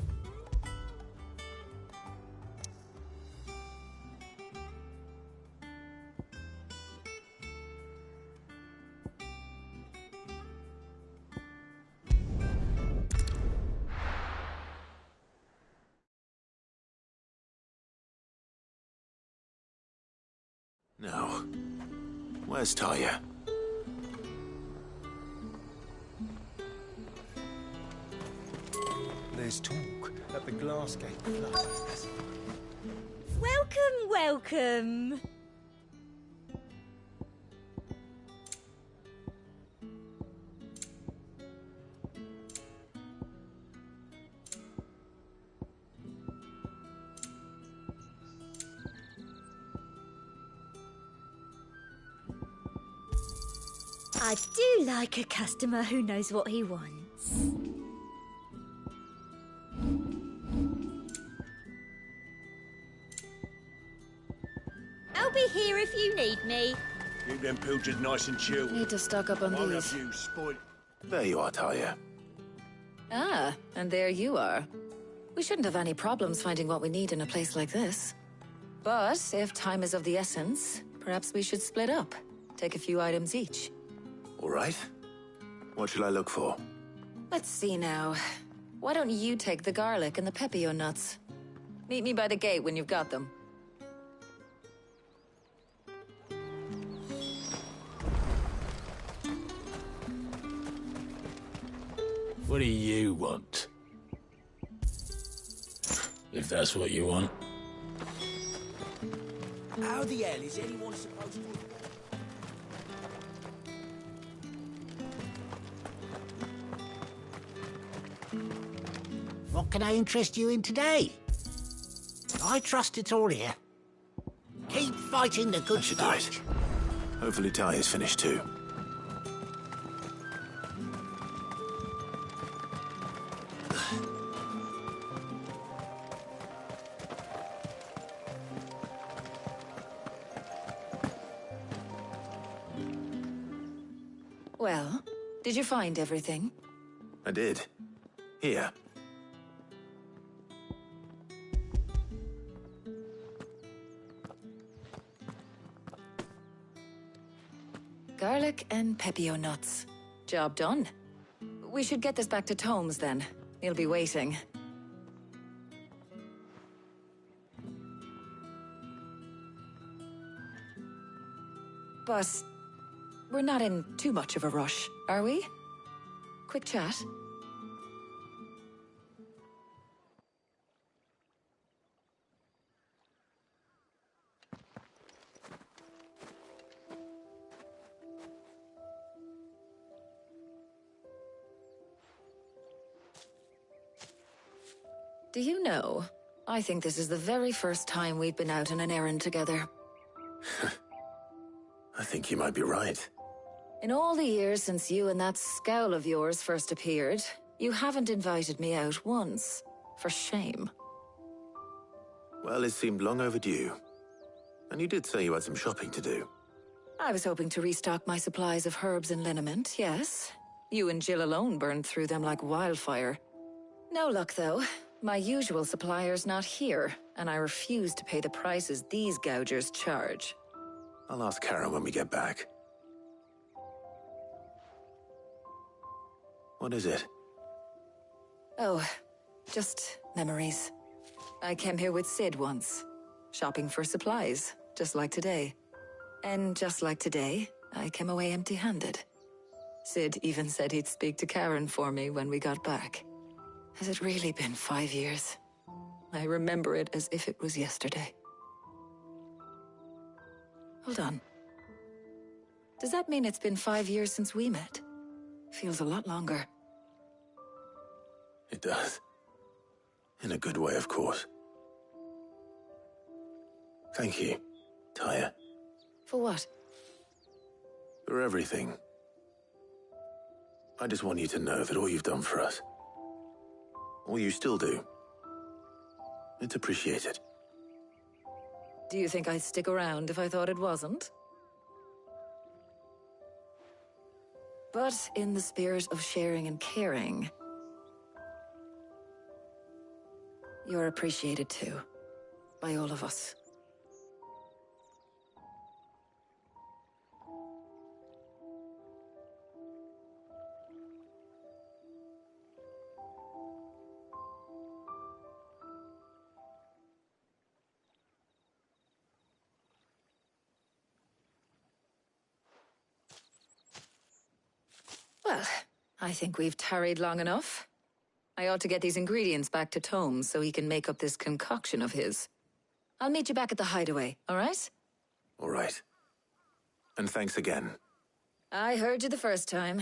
S5: Now, where's Talia?
S8: There's talk that the glass gate flood.
S7: Welcome, welcome.
S21: I do like a customer who knows what he wants. I'll be here if you need me.
S1: Keep them pilchards nice and chilled.
S6: Need to stock up on
S1: Won't
S6: these.
S1: have you spoil...
S5: There you are, Talia.
S6: Ah, and there you are. We shouldn't have any problems finding what we need in a place like this. But if time is of the essence, perhaps we should split up. Take a few items each.
S5: All right. What shall I look for?
S6: Let's see now. Why don't you take the garlic and the pepio nuts? Meet me by the gate when you've got them.
S22: What do you want? If that's what you want.
S8: How the hell is anyone supposed to...
S23: What can I interest you in today? I trust it's all here. Keep fighting the good fight.
S5: Hopefully Talia's finished too.
S6: Well, did you find everything?
S5: I did. Here.
S6: Garlic and pepio nuts. Job done. We should get this back to Tomes then. He'll be waiting. But we're not in too much of a rush, are we? Quick chat. Do you know, I think this is the very first time we've been out on an errand together.
S5: I think you might be right.
S6: In all the years since you and that scowl of yours first appeared, you haven't invited me out once. For shame.
S5: Well, it seemed long overdue. And you did say you had some shopping to do.
S6: I was hoping to restock my supplies of herbs and liniment, yes. You and Jill alone burned through them like wildfire. No luck, though. My usual supplier's not here, and I refuse to pay the prices these gougers charge.
S5: I'll ask Karen when we get back. What is it?
S6: Oh, just memories. I came here with Sid once, shopping for supplies, just like today. And just like today, I came away empty-handed. Sid even said he'd speak to Karen for me when we got back. Has it really been 5 years? I remember it as if it was yesterday. Hold on. Does that mean it's been 5 years since we met? Feels a lot longer.
S5: It does. In a good way, of course. Thank you, Taya.
S6: For what?
S5: For everything. I just want you to know that all you've done for us, all you still do, it's appreciated.
S6: Do you think I'd stick around if I thought it wasn't? But in the spirit of sharing and caring, you're appreciated too, by all of us. Well, I think we've tarried long enough. I ought to get these ingredients back to Tomes so he can make up this concoction of his. I'll meet you back at the hideaway, all right?
S5: All right. And thanks again.
S6: I heard you the first time.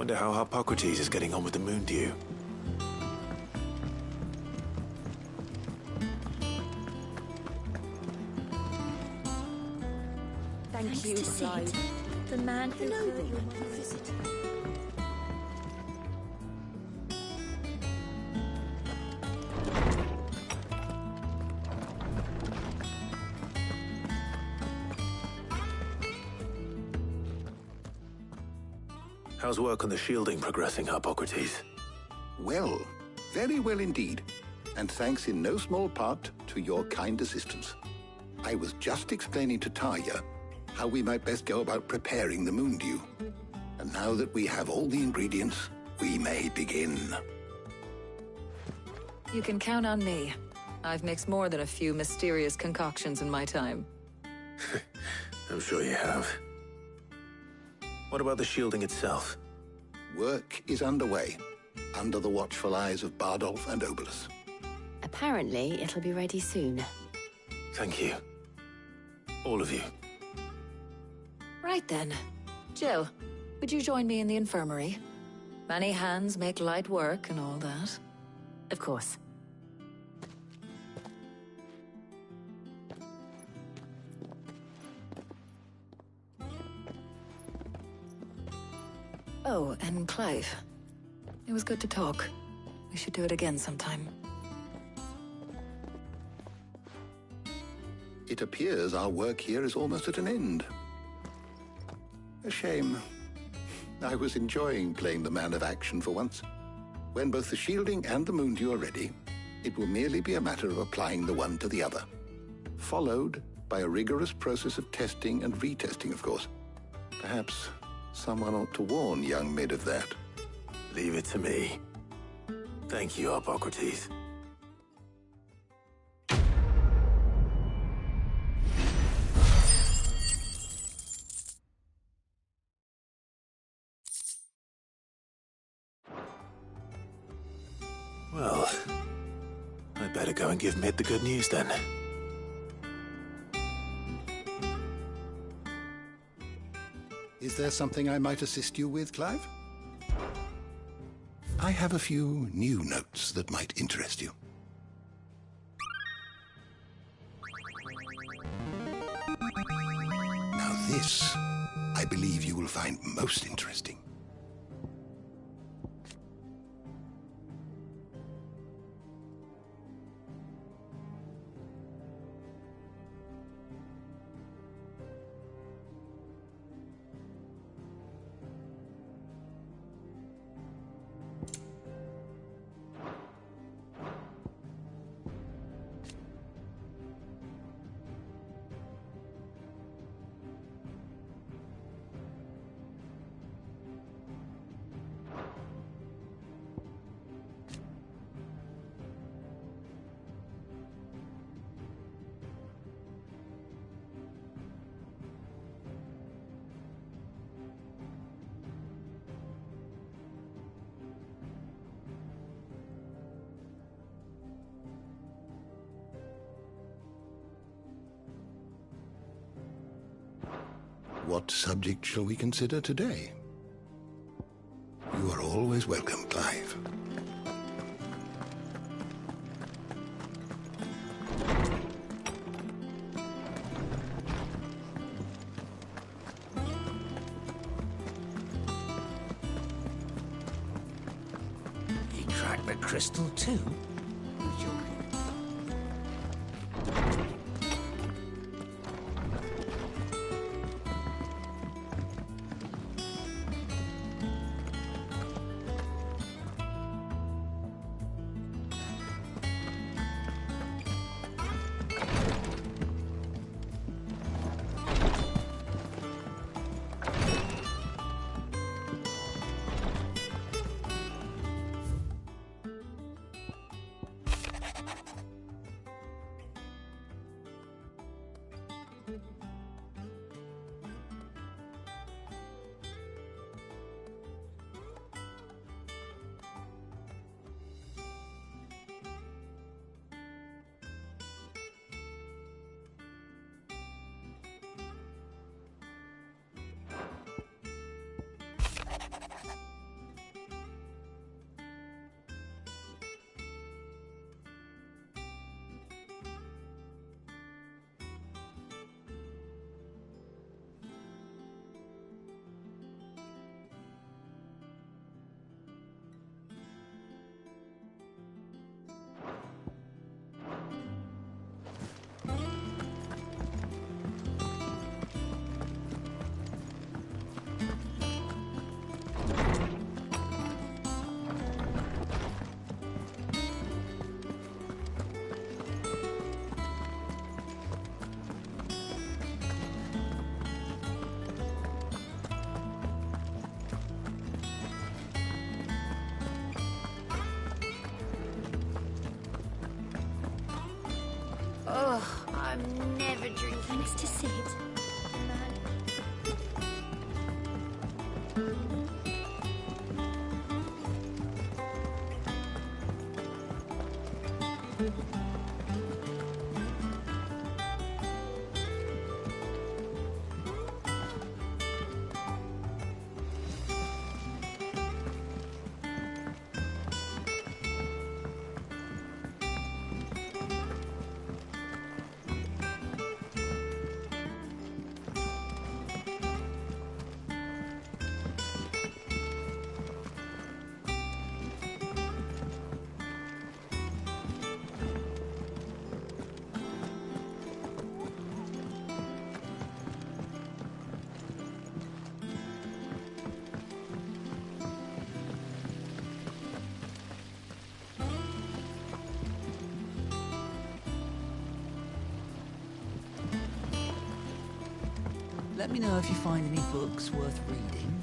S5: wonder how Hippocrates is getting on with the moon dew.
S16: Thank you, Clive. The man who heard your visit.
S5: How's work on the shielding progressing, Hippocrates?
S20: Well, very well indeed. And thanks in no small part to your kind assistance. I was just explaining to Tarja how we might best go about preparing the moon dew. And now that we have all the ingredients, we may begin.
S6: You can count on me. I've mixed more than a few mysterious concoctions in my time.
S5: I'm sure you have. What about the shielding itself?
S20: Work is underway, under the watchful eyes of Bardolph and Obolus.
S3: Apparently, it'll be ready soon.
S5: Thank you. All of you.
S6: Right then. Jill, would you join me in the infirmary? Many hands make light work and all that.
S3: Of course.
S6: Oh, and Clive. It was good to talk. We should do it again sometime.
S20: It appears our work here is almost at an end. A shame. I was enjoying playing the man of action for once. When both the shielding and the moon dew are ready, it will merely be a matter of applying the one to the other. Followed by a rigorous process of testing and retesting, of course. Perhaps someone ought to warn young Mid of that.
S5: Leave it to me. Thank you, Hippocrates. Well, I'd better go and give Mid the good news then.
S20: Is there something I might assist you with, Clive? I have a few new notes that might interest you. Now this, I believe you will find most interesting. What subject shall we consider today? You are always welcome, Clive.
S23: You cracked the crystal too?
S21: have a drink next to Sid?
S4: Let me know if you find any books worth reading.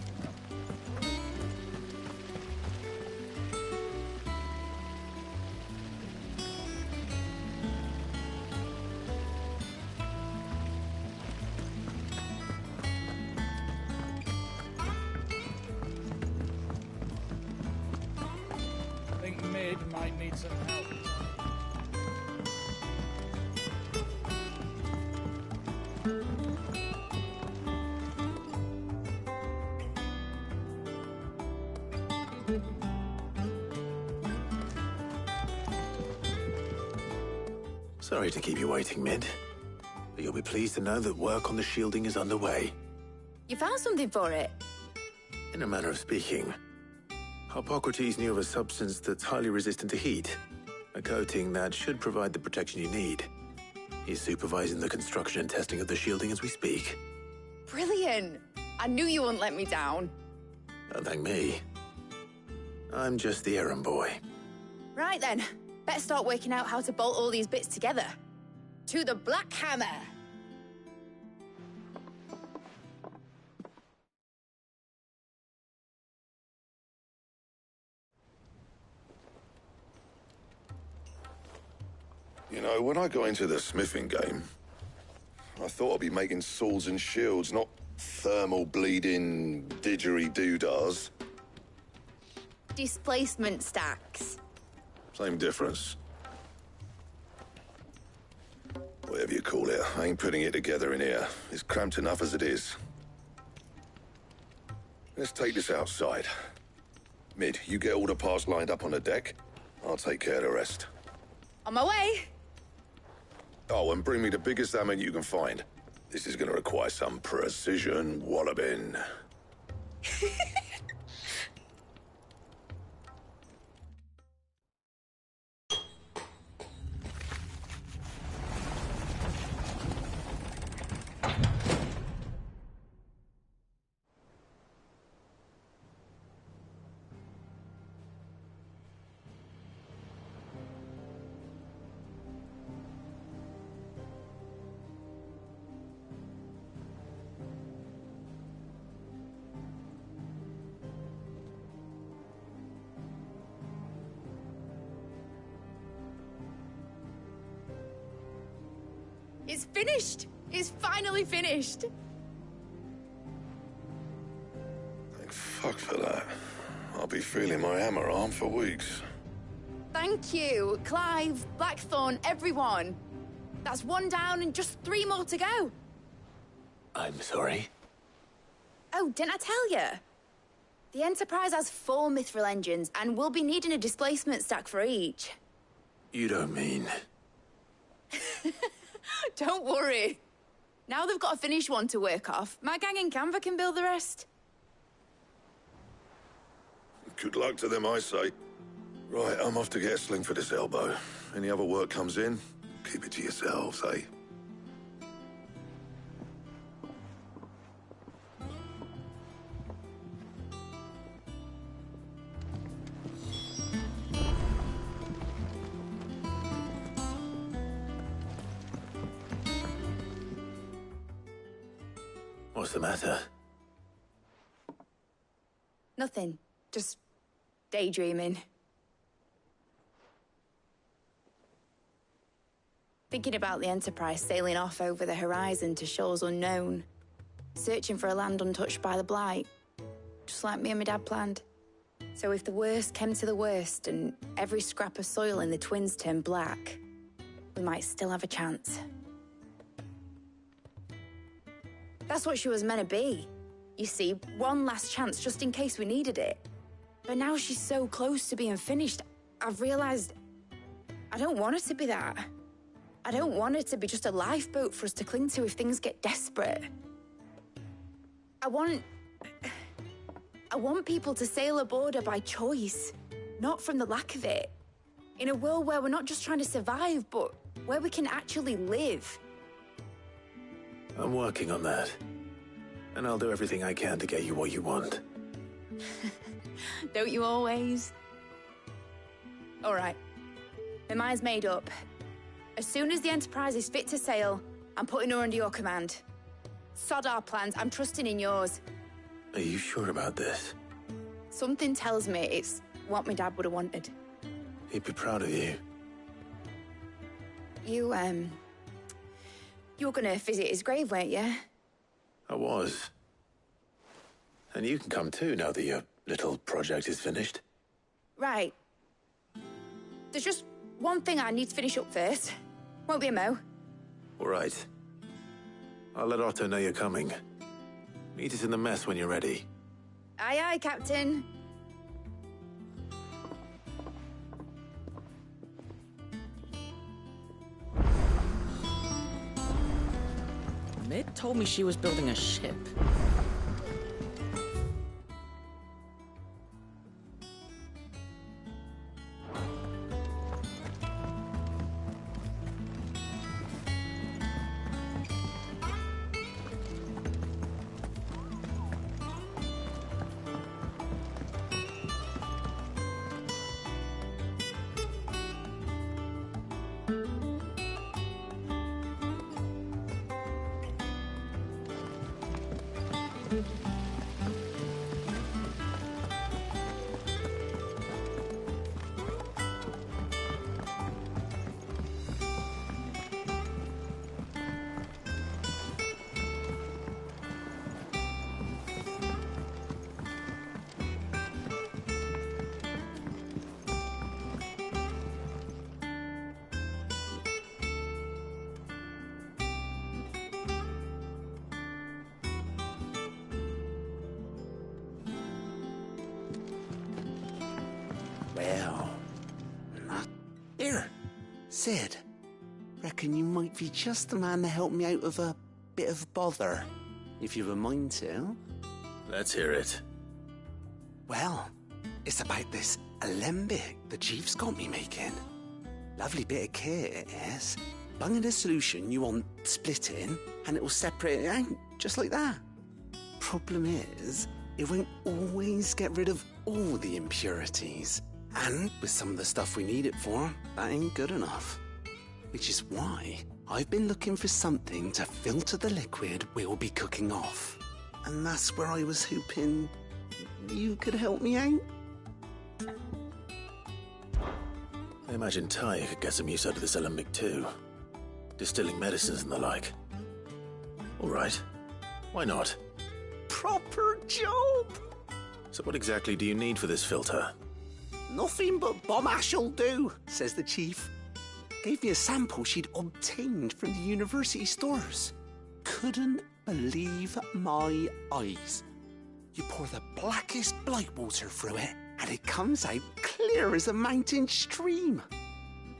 S14: I think Mid might need some help.
S5: Sorry to keep you waiting, Mid. But you'll be pleased to know that work on the shielding is underway.
S16: You found something for it?
S5: In a manner of speaking, Hippocrates knew of a substance that's highly resistant to heat, a coating that should provide the protection you need. He's supervising the construction and testing of the shielding as we speak.
S16: Brilliant! I knew you wouldn't let me down.
S5: Don't thank me. I'm just the errand boy.
S16: Right then, better start working out how to bolt all these bits together. To the Black Hammer!
S12: You know, when I got into the smithing game, I thought I'd be making swords and shields, not thermal bleeding didgeridoo-dahs.
S16: Displacement stacks.
S12: Same difference. Whatever you call it, I ain't putting it together in here. It's cramped enough as it is. Let's take this outside. Mid, you get all the parts lined up on the deck. I'll take care of the rest.
S16: On my way!
S12: Oh, and bring me the biggest hammer you can find. This is gonna require some precision walloping.
S16: It's finished! It's finally finished!
S12: Thank fuck for that. I'll be feeling my hammer arm for weeks.
S16: Thank you, Clive, Blackthorn, everyone. That's one down and just 3 more to go.
S5: I'm sorry.
S16: Oh, didn't I tell you? The Enterprise has 4 mithril engines, and we'll be needing a displacement stack for each.
S5: You don't mean...
S16: Don't worry. Now they've got a finished one to work off, my gang in Canva can build the rest.
S12: Good luck to them, I say. Right, I'm off to get a sling for this elbow. Any other work comes in, keep it to yourselves, eh?
S5: What's the matter?
S16: Nothing. Just daydreaming. Thinking about the Enterprise sailing off over the horizon to shores unknown, searching for a land untouched by the Blight, just like me and my dad planned. So if the worst came to the worst and every scrap of soil in the Twins turned black, we might still have a chance. That's what she was meant to be. You see, one last chance just in case we needed it. But now she's so close to being finished, I've realised I don't want her to be that. I don't want her to be just a lifeboat for us to cling to if things get desperate. I want people to sail aboard her by choice, not from the lack of it. In a world where we're not just trying to survive, but where we can actually live.
S5: I'm working on that. And I'll do everything I can to get you what you want.
S16: Don't you always? All right. My mind's made up. As soon as the Enterprise is fit to sail, I'm putting her under your command. Sod our plans, I'm trusting in yours.
S5: Are you sure about this?
S16: Something tells me it's what my dad would have wanted.
S5: He'd be proud of you.
S16: You were gonna visit his grave, weren't you?
S5: I was. And you can come too now that your little project is finished.
S16: Right. There's just one thing I need to finish up first. Won't be a mo.
S5: All right. I'll let Otto know you're coming. Meet us in the mess when you're ready.
S16: Aye, aye, Captain.
S4: Mid told me she was building a ship.
S8: Well, here, Sid. Reckon you might be just the man to help me out of a bit of bother, if you've a mind to.
S5: Let's hear it.
S8: Well, it's about this alembic the Chief's got me making. Lovely bit of kit it is. Bung in a solution you want splitting, and it will separate it out, just like that. Problem is, it won't always get rid of all the impurities. And with some of the stuff we need it for, that ain't good enough. Which is why I've been looking for something to filter the liquid we'll be cooking off. And that's where I was hoping you could help me out.
S5: I imagine Ty could get some use out of this alembic too. Distilling medicines and the like. All right. Why not?
S8: Proper job!
S5: So what exactly do you need for this filter?
S8: Nothing but bomb ash'll do, says the Chief. Gave me a sample she'd obtained from the university stores. Couldn't believe my eyes. You pour the blackest blight water through it, and it comes out clear as a mountain stream.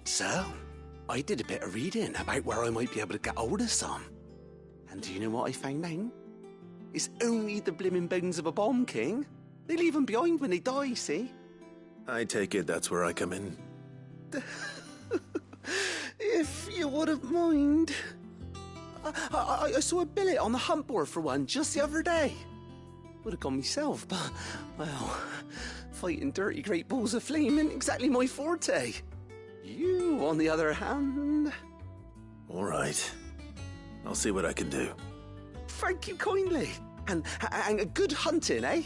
S8: So, I did a bit of reading about where I might be able to get hold of some. And do you know what I found out? It's only the blimmin' bones of a bomb king. They leave them behind when they die, see?
S5: I take it that's where I come in.
S8: If you wouldn't mind. I saw a billet on the hunt board for one just the other day. Would have gone myself, but, well, fighting dirty great balls of flame ain't exactly my forte. You, on the other hand...
S5: All right. I'll see what I can do.
S8: Thank you kindly. And good hunting, eh?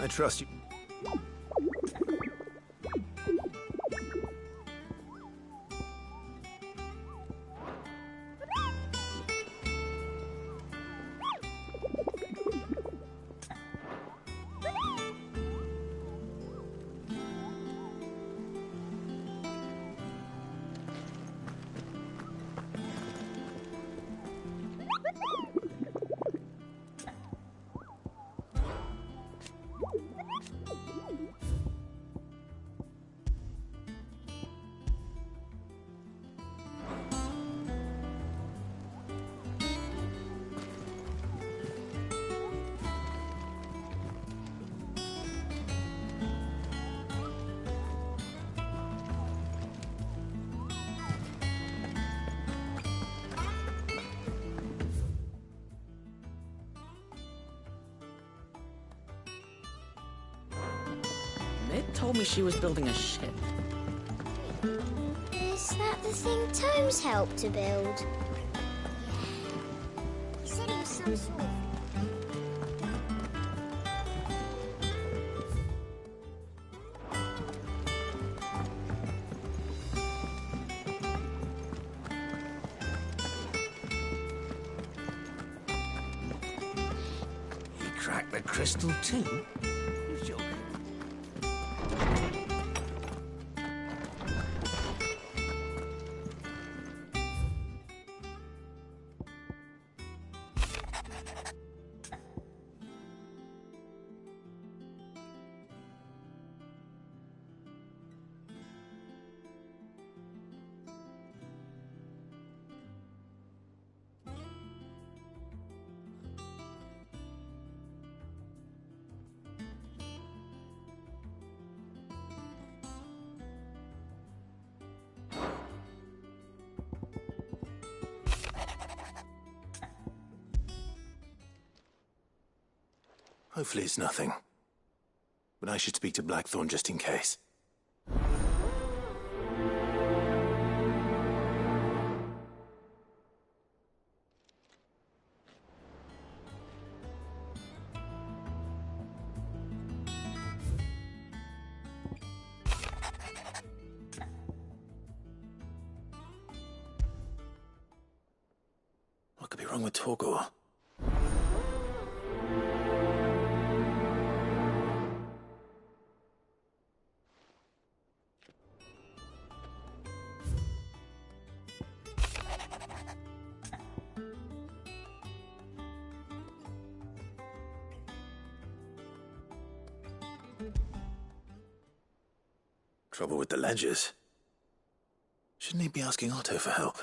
S5: I trust you.
S4: Mid told me she was building a ship.
S21: Is that the thing Tomes helped to build? Yeah. He said it was some sort of...
S23: He cracked the crystal too? You're joking.
S5: Hopefully it's nothing. But I should speak to Blackthorn just in case. What could be wrong with Torgor? Trouble with the ledgers. Shouldn't he be asking Otto for help?